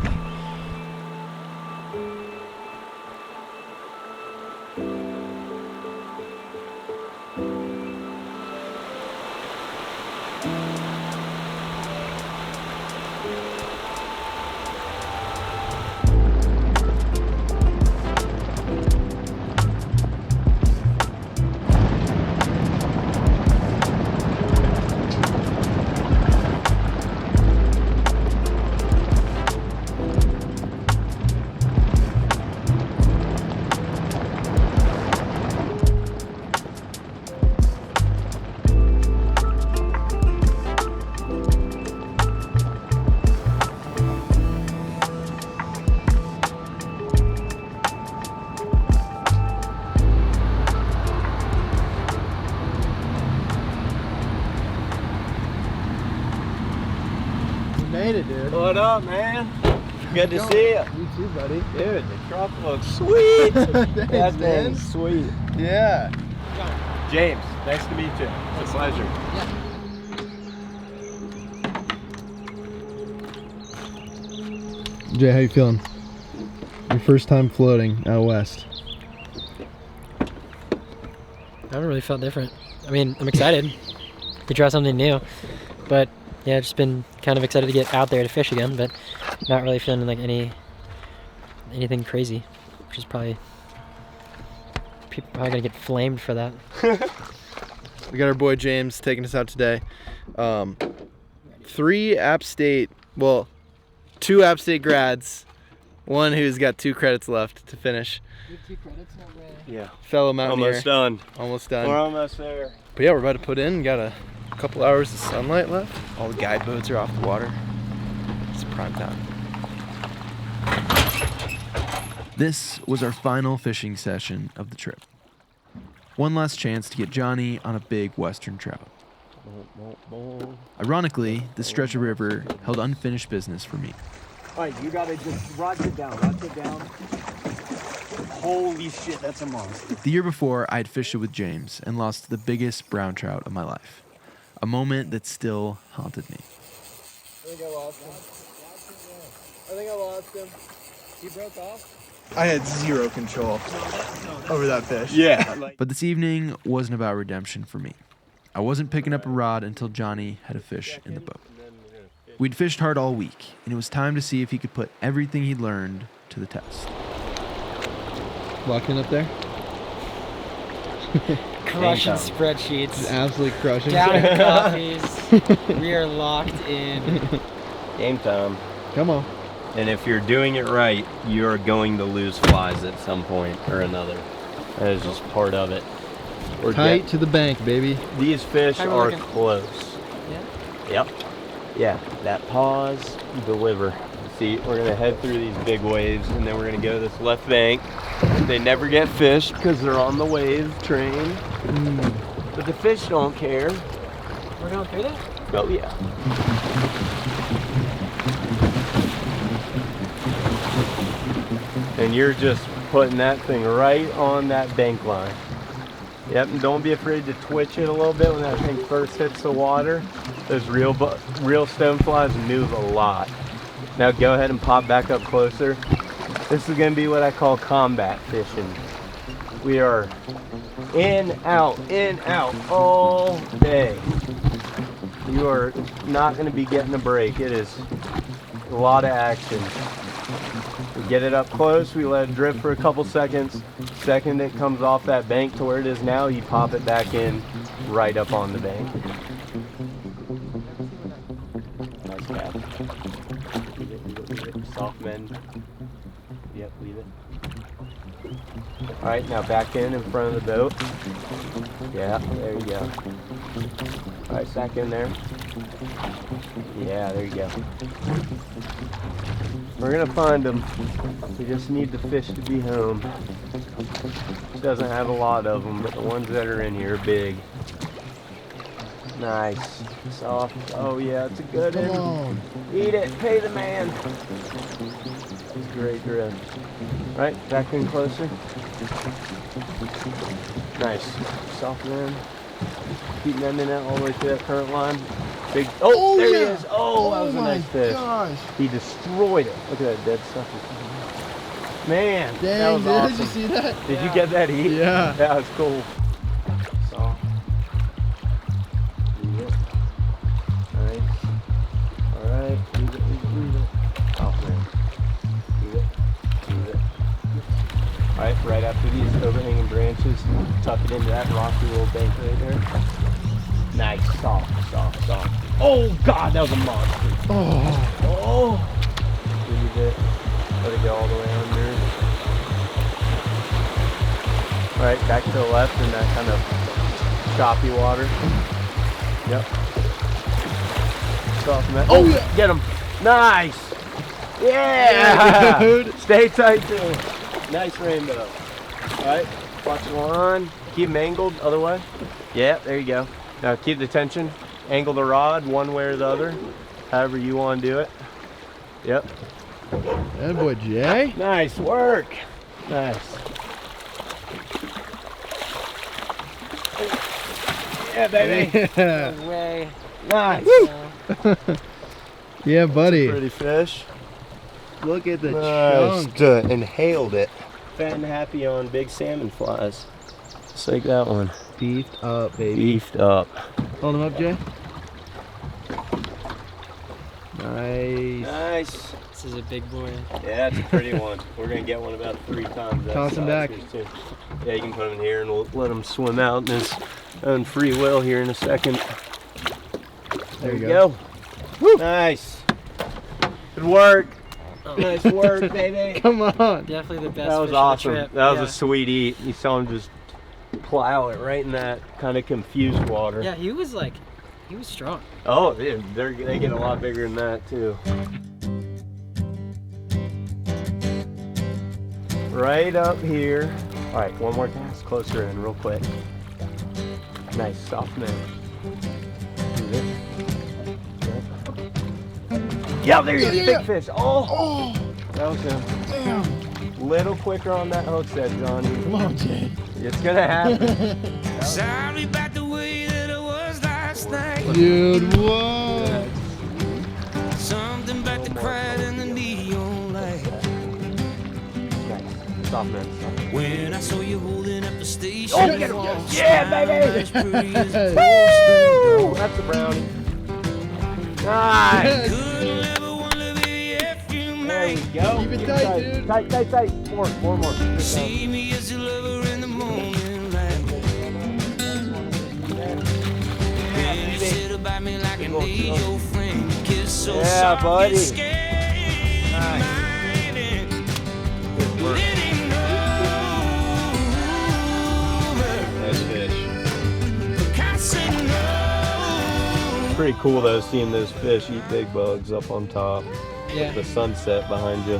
Made it, dude. What up, man? Good to see you. You too, buddy. Dude, the truck looks sweet. Thanks, That man. thing's sweet. Yeah. James, nice to meet you. It's a pleasure. Jay, how you feeling? Your first time floating out west. I haven't really felt different. I mean, I'm excited to try something new, but yeah, just been kind of excited to get out there to fish again, but not really feeling like anything crazy, which is probably people probably gonna get flamed for that. We got our boy James taking us out today. 2 App State grads, one who's got 2 credits left to finish. Yeah. Fellow mountaineer. Almost done. Almost done. We're almost there. But yeah, we're about to put in. Got a couple hours of sunlight left. All the guide boats are off the water. It's prime time. This was our final fishing session of the trip. One last chance to get Jonny on a big western trout. Ironically, this stretch of river held unfinished business for me. All right, you gotta just rod it down. Holy shit, that's a monster. The year before, I had fished it with James and lost the biggest brown trout of my life. A moment that still haunted me. I think I lost him. He broke off? I had zero control over that fish. Yeah. But this evening wasn't about redemption for me. I wasn't picking up a rod until Jonny had a fish in the boat. We'd fished hard all week, and it was time to see if he could put everything he'd learned to the test. Locking up there? Crushing spreadsheets. Just absolutely crushing. Down coffees. We are locked in. Game time. Come on. And if you're doing it right, you're going to lose flies at some point or another. That is just part of it. Tight to the bank, baby. These fish How are we are looking? close. Yeah. Yep. Yeah, that pause, deliver. See, we're gonna head through these big waves and then we're gonna go to this left bank. They never get fished because they're on the wave train. But the fish don't care. We're going through that? Oh yeah. And you're just putting that thing right on that bank line. Yep, and don't be afraid to twitch it a little bit when that thing first hits the water. Those real stoneflies move a lot. Now go ahead and pop back up closer. This is gonna be what I call combat fishing. We are in, out all day. You are not gonna be getting a break. It is a lot of action. We get it up close, we let it drift for a couple seconds. Second it comes off that bank to where it is now, you pop it back in right up on the bank. Nice cast. Leave it. Soft mend. Yep, leave it. Alright, now back in front of the boat. Yeah, there you go. Alright, back in there. Yeah, there you go. We're gonna find them. We just need the fish to be home. Doesn't have a lot of them, but the ones that are in here are big. Nice. Soft. Oh yeah, it's a good one. Eat it. Pay the man. It's great drift. Right, back in closer. Nice. Soft man. Keep mending it all the way to that current line. Big. Oh, there he is. Oh, that was a nice fish. Gosh. He destroyed it. Look at that dead sucker. Man, Dang, that was dude, awesome. did you see that? Did you get that heat? Yeah. That was cool. Soft. Leave it. Nice. Alright. Leave it. Oh, man. Leave it. Alright, right after these overhanging branches, tuck it into that rocky little bank right there. Nice. Soft. Oh, God, that was a monster. Oh. Leave it. Let it go all the way under. Alright, back to the left in that kind of choppy water. Yep. Soften that. Oh, yeah. Get him. Nice. Yeah. Dude. Stay tight too. Nice rainbow. Alright, watch the line. Keep them angled, other way. Yeah, there you go. Now keep the tension. Angle the rod one way or the other. However you want to do it. Yep. That boy Jay. Nice work. Nice. Yeah, baby. Yeah. No way. Nice. Yeah, buddy. Pretty fish. Look at the Nice. chunk. Inhaled it. Fat and happy on big salmon flies. Just like that one. Beefed up, baby. Beefed up. Hold him up, Jay. Nice. Nice. This is a big boy. Yeah, it's a pretty one. We're gonna get one about 3 times that Toss him size back. here, too. Yeah, you can put him in here and we'll let him swim out in his own free will here in a second. There you go. Woo. Nice. Good work. Nice work, baby. Come on. Definitely the best. That was fish awesome. Of the trip. That was yeah. a sweet eat. You saw him just plow it right in that kind of confused water. Yeah, he was strong. Oh, they get a lot bigger than that too. Right up here. All right, one more cast closer in real quick. Nice, soft man. Yeah, there you go, big fish. Oh, that was him. Damn. Little quicker on that hook set, Johnny. Come on, Jay. It's gonna happen. Sorry about the way that it was last night. Dude, whoa. Something about the crowd and the neon light. Nice, soft man. Soft man. When I saw you holding up a station. Oh, get him. Yeah, baby. Woo! That's a brownie. Nice. There we go. Keep it tight, dude. Tight, tight, tight. More. See me as your lover in the morning light. And you sit about me like an age-old friend. Kiss so Yeah, soft, buddy. it's scary. Good work. Letting go. Nice fish. Can't say no. Pretty cool though, seeing those fish eat big bugs up on top. Yeah. The sunset behind you.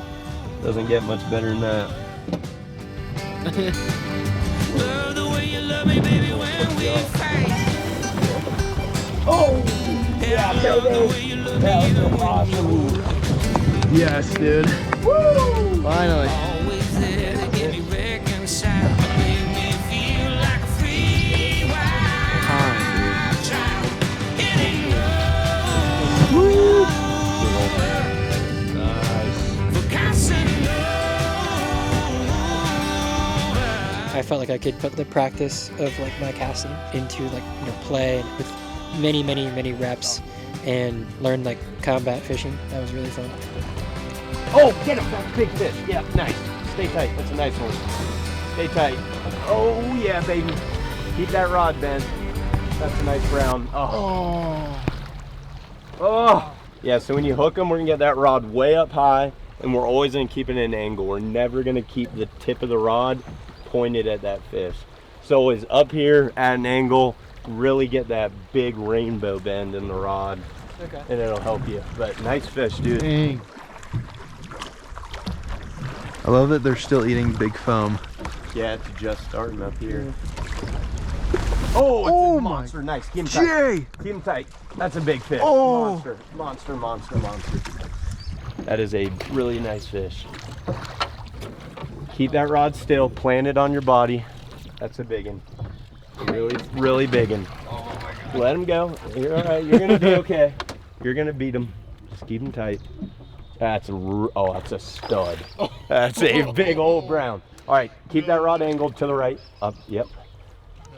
Doesn't get much better than that. Love the way you love me, baby, when we fight. Oh! Yeah, love the way you love me, Awesome. Yes, dude. Woo! Finally. always there to get me reconciled. Make me feel like a free wild child. It ain't for Casanova. I felt like I could put the practice of like my casting into like play with many reps and learn like combat fishing. That was really fun. Oh, get him! That's a big fish. Yeah, nice. Stay tight. That's a nice one. Stay tight. Oh, yeah, baby. Keep that rod bent. That's a nice brown. Oh. Oh. Yeah, so when you hook them, we're going to get that rod way up high, and we're always going to keep it at an angle. We're never going to keep the tip of the rod pointed at that fish. So always up here at an angle, really get that big rainbow bend in the rod, Okay. and it'll help you. But nice fish, dude. Dang. I love that they're still eating big foam. Yeah, it's just starting up here. Oh, it's Oh a my monster. Nice. Keep him tight. Jay! Keep him tight. That's a big fish. Oh. Monster. That is a really nice fish. Keep that rod still. Plant it on your body. That's a big one. Really big one. Oh my God. Let him go. You're all right. You're going to be okay. You're going to beat him. Just keep him tight. That's a stud. That's a big old brown. All right, keep that rod angled to the right. Up, yep.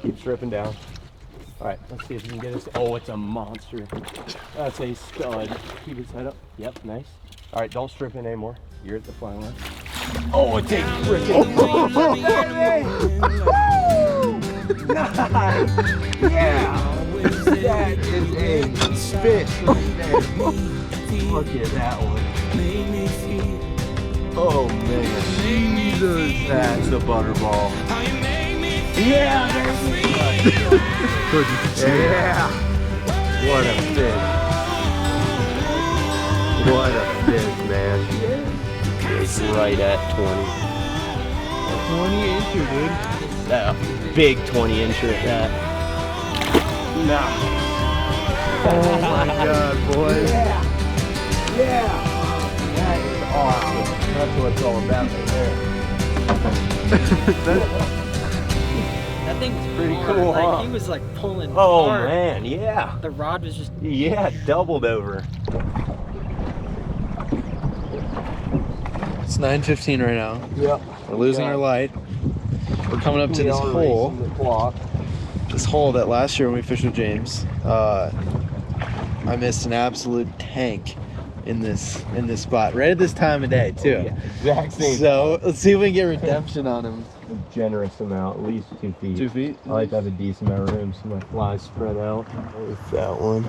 Keep stripping down. All right, let's see if you can get this. Oh, it's a monster. That's a stud. Keep his head up. Yep, nice. All right, don't strip in anymore. You're at the fly line. Oh, it's a freaking nice. Yeah. That is a fish right there. Look at that one. Oh man, Jesus, that's a butterball. Yeah, yeah. What a fish. What a fish, man. It's right at 20. 20 incher, dude. That big 20-incher at that. Nah. Oh my God, boys. Yeah. That is awesome. That's what it's all about right there. That's thing was Pretty hard. cool, Like, huh? he was like pulling Oh hard. man, yeah. The rod was just Yeah, doubled over. It's 9:15 right now. Yep. We're losing our light. We're coming up to this hole. This hole that last year when we fished with James, I missed an absolute tank in this spot right at this time of day too. Yeah, exact same. So let's see if we can get redemption on him. A generous amount, at least 2 feet. 2 feet. I like to have a decent amount of room so my flies spread out. With that one.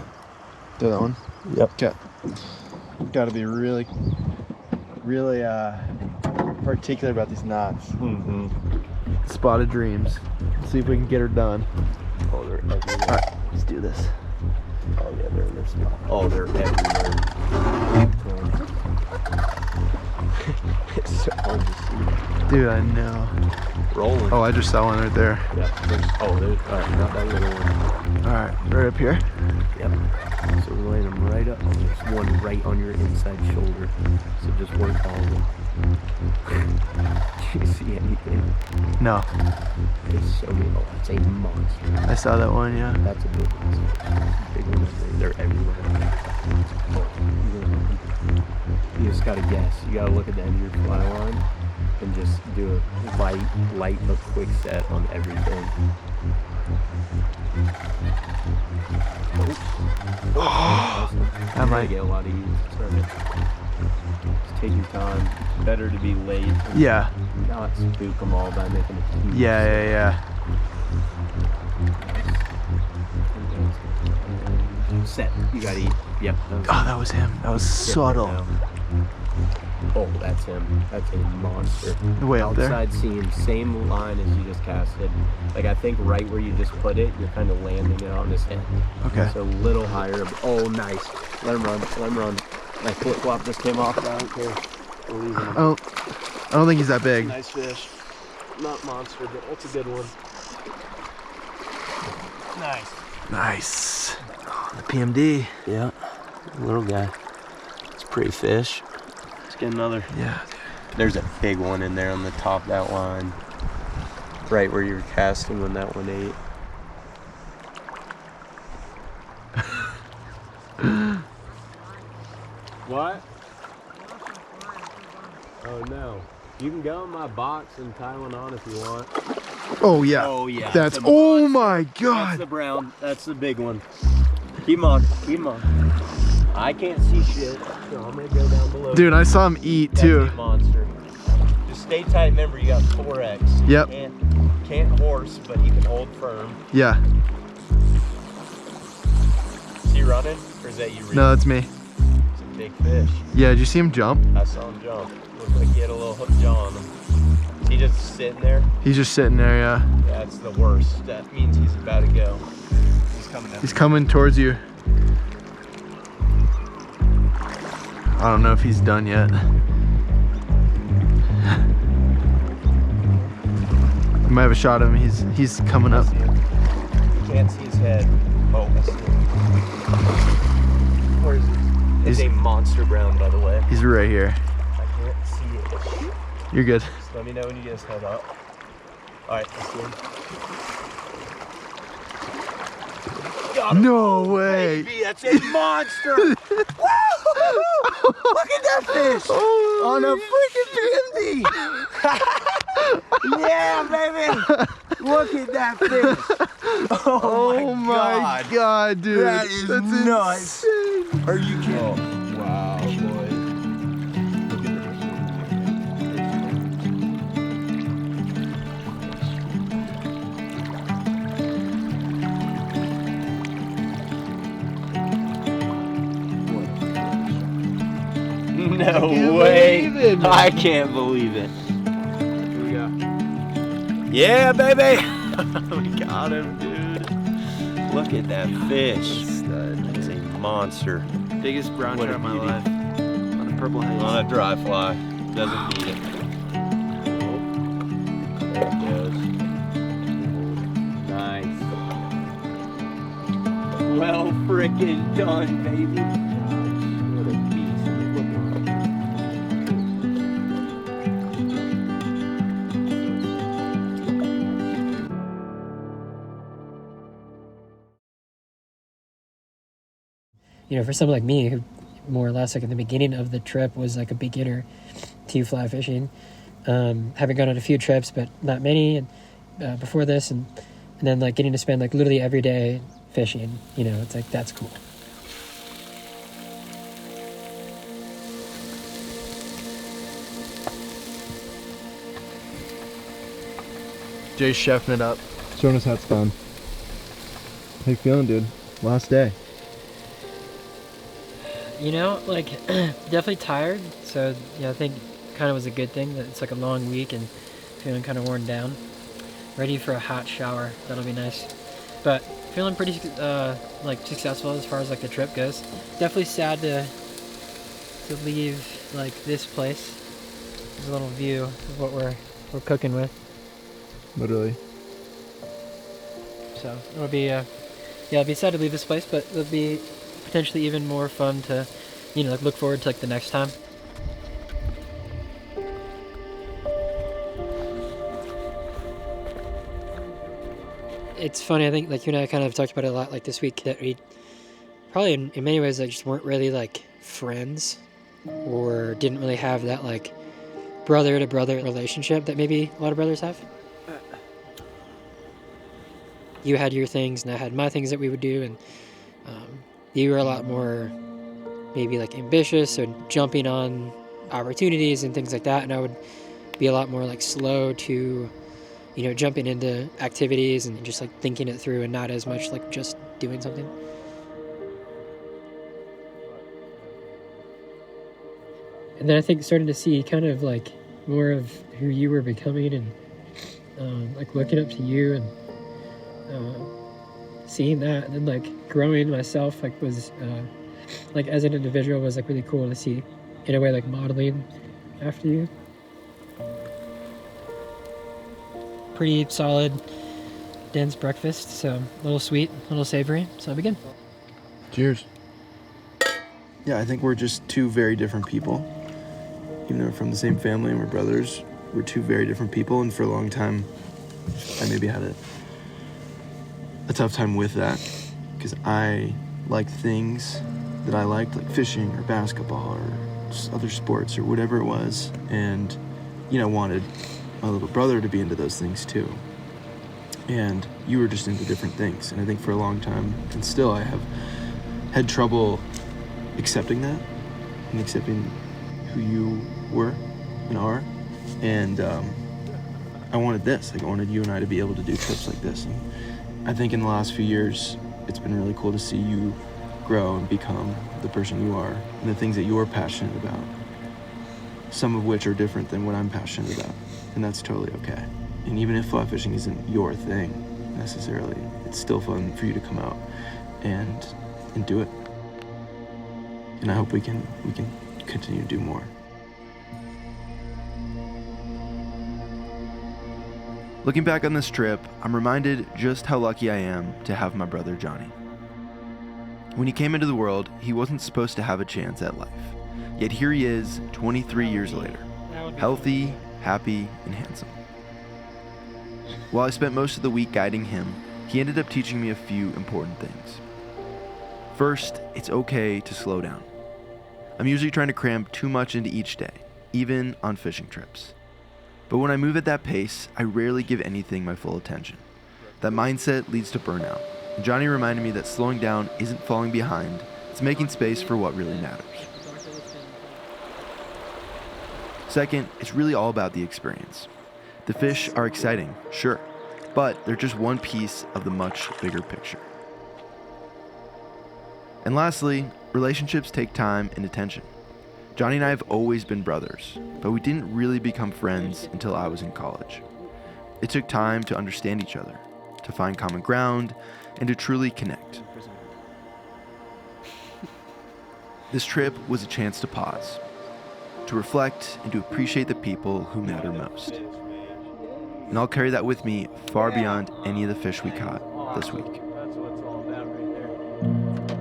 Do that one. Yep. Okay. Got to be really particular about these knots. Mm-hmm. Spotted dreams. Let's see if we can get her done. Oh, they're everywhere. All right, let's do this. Oh yeah, they're in their spot. Oh, they're everywhere. It's so hard to see. Dude, I know. Rolling. Oh, I just saw one right there. Yeah. There's not that little one. All right, right up here. Yep. So we're laying them right up. Oh, there's one right on your inside shoulder. So just work all of them. Do you see anything? No, There's so many. Oh, that's a monster. I saw that one. Yeah. That's a big one. Big ones. They're everywhere. You just gotta guess. You gotta look at the end of your fly line and just do a light but quick set on everything. I might. Get a lot of use. Just take your time. Better to be late. And Yeah. not spook them all by making a huge Yeah. set. You gotta eat. Yep. Oh, that was him. That was subtle. Oh, that's him. That's a monster. Way up there. Outside seam, same line as you just casted. Like I think right where you just put it, you're kind of landing it on his head. Okay. So a little higher. Oh, nice. Let him run. Let him run. My flip flop just came off. I don't care. We're leaving him. I don't think he's that big. Nice fish. Not monster, but that's a good one. Nice. Nice. Oh, the PMD. Yeah. Little guy. It's a pretty fish. Let's get another. Yeah. There's a big one in there on the top of that line. Right where you were casting when that one ate. What? Oh no. You can go in my box and tie one on if you want. Oh yeah. Oh yeah. That's. The Oh my That's God. the brown. That's the big one. Keep 'em on. Keep 'em on. I can't see shit, so I'm gonna go down below. Dude, I saw him eat That's too. a monster. Just stay tight. Remember, you got 4X. Yep. Can't horse, but he can hold firm. Yeah. Is he running, or is that you? No, that's me. It's a big fish. Yeah. Did you see him jump? I saw him jump. Looked like he had a little hook jaw on him. Is he just sitting there? He's just sitting there. Yeah. That's the worst. That means he's about to go. He's coming down. He's coming towards you. I don't know if he's done yet. You might have a shot of him. He's coming up. Can't see his head. Oh, I see him. Where is he? It's He's- a monster brown, by the way. He's right here. I can't see it. You're good. Just let me know when you get his head up. Alright, I see him. Got him. No way. Baby, that's a monster! Woo! Look at that fish! On a freaking PMD! Yeah, baby! Look at that fish! Oh my God, dude. That is That's nuts. insane. Are you kidding? Oh, wow, boy. No can't way! believe it, man. I can't believe it. Here we go. Yeah, baby! We got him, dude. Look at that fish. That's a monster. Biggest brown What trout a of my beauty. life. On a purple haze. On a dry fly. Doesn't need it. There it goes. Nice. Well frickin' done, baby. What a beast. Look at him. for someone like me who more or less like at the beginning of the trip was like a beginner to fly fishing, having gone on a few trips but not many, and before this, and then like getting to spend like literally every day fishing, it's like that's cool. Jay's chefing it up. Showing us how it's done. How you feeling, dude? Last day. Like definitely tired, so I think kind of was a good thing that it's like a long week and feeling kind of worn down. Ready for a hot shower. That'll be nice. But feeling pretty like successful as far as like the trip goes. Definitely sad to leave like this place. There's a little view of what we're cooking with. Literally. So it'll be I'll be sad to leave this place, but it'll be potentially even more fun to like look forward to like the next time. It's funny, I think like you and I kind of talked about it a lot like this week, that we probably in many ways like just weren't really like friends, or didn't really have that like brother to brother relationship that maybe a lot of brothers have. You had your things and I had my things that we would do, and you were a lot more maybe like ambitious and jumping on opportunities and things like that, and I would be a lot more like slow to jumping into activities and just like thinking it through, and not as much like just doing something. And then I think starting to see kind of like more of who you were becoming, and like looking up to you, and seeing that, and then like growing myself like was like as an individual was like really cool to see, in a way like modeling after you. Pretty solid, dense breakfast, so a little sweet, a little savory, so begin. Cheers. Yeah, I think we're just two very different people. Even though we're from the same family and we're brothers, we're two very different people, and for a long time, I maybe had a tough time with that, because I liked things that I liked, like fishing or basketball or just other sports or whatever it was, and wanted my little brother to be into those things too. And you were just into different things, and I think for a long time, and still I have had trouble accepting that and accepting who you were and are. And I wanted this, like I wanted you and I to be able to do trips like this. And I think in the last few years, it's been really cool to see you grow and become the person you are, and the things that you're passionate about, some of which are different than what I'm passionate about, and that's totally okay. And even if fly fishing isn't your thing necessarily, it's still fun for you to come out and do it. And I hope we can continue to do more. Looking back on this trip, I'm reminded just how lucky I am to have my brother Jonny. When he came into the world, he wasn't supposed to have a chance at life. Yet here he is, 23 years later, healthy, happy, and handsome. While I spent most of the week guiding him, he ended up teaching me a few important things. First, it's okay to slow down. I'm usually trying to cram too much into each day, even on fishing trips. But when I move at that pace, I rarely give anything my full attention. That mindset leads to burnout. And Jonny reminded me that slowing down isn't falling behind, it's making space for what really matters. Second, it's really all about the experience. The fish are exciting, sure, but they're just one piece of the much bigger picture. And lastly, relationships take time and attention. Jonny and I have always been brothers, but we didn't really become friends until I was in college. It took time to understand each other, to find common ground, and to truly connect. This trip was a chance to pause, to reflect, and to appreciate the people who matter most. And I'll carry that with me far beyond any of the fish we caught this week. That's what it's all about right there.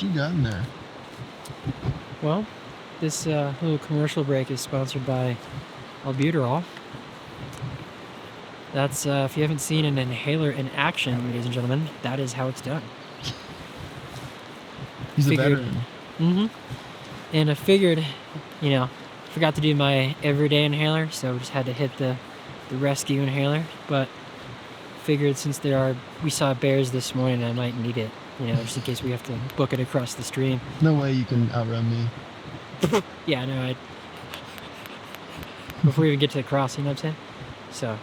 What you got in there? Well, this little commercial break is sponsored by albuterol. That's, if you haven't seen an inhaler in action, ladies and gentlemen, that is how it's done. He's a Figured- veteran. Mm-hmm. And I figured, you know, forgot to do my everyday inhaler, so just had to hit the rescue inhaler. But figured since we saw bears this morning, I might need it, you know, just in case we have to book it across the stream. No way you can outrun me. Yeah, no, before we even get to the cross, you know what I'm saying? So,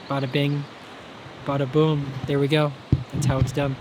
bada bing, bada boom, there we go. That's how it's done.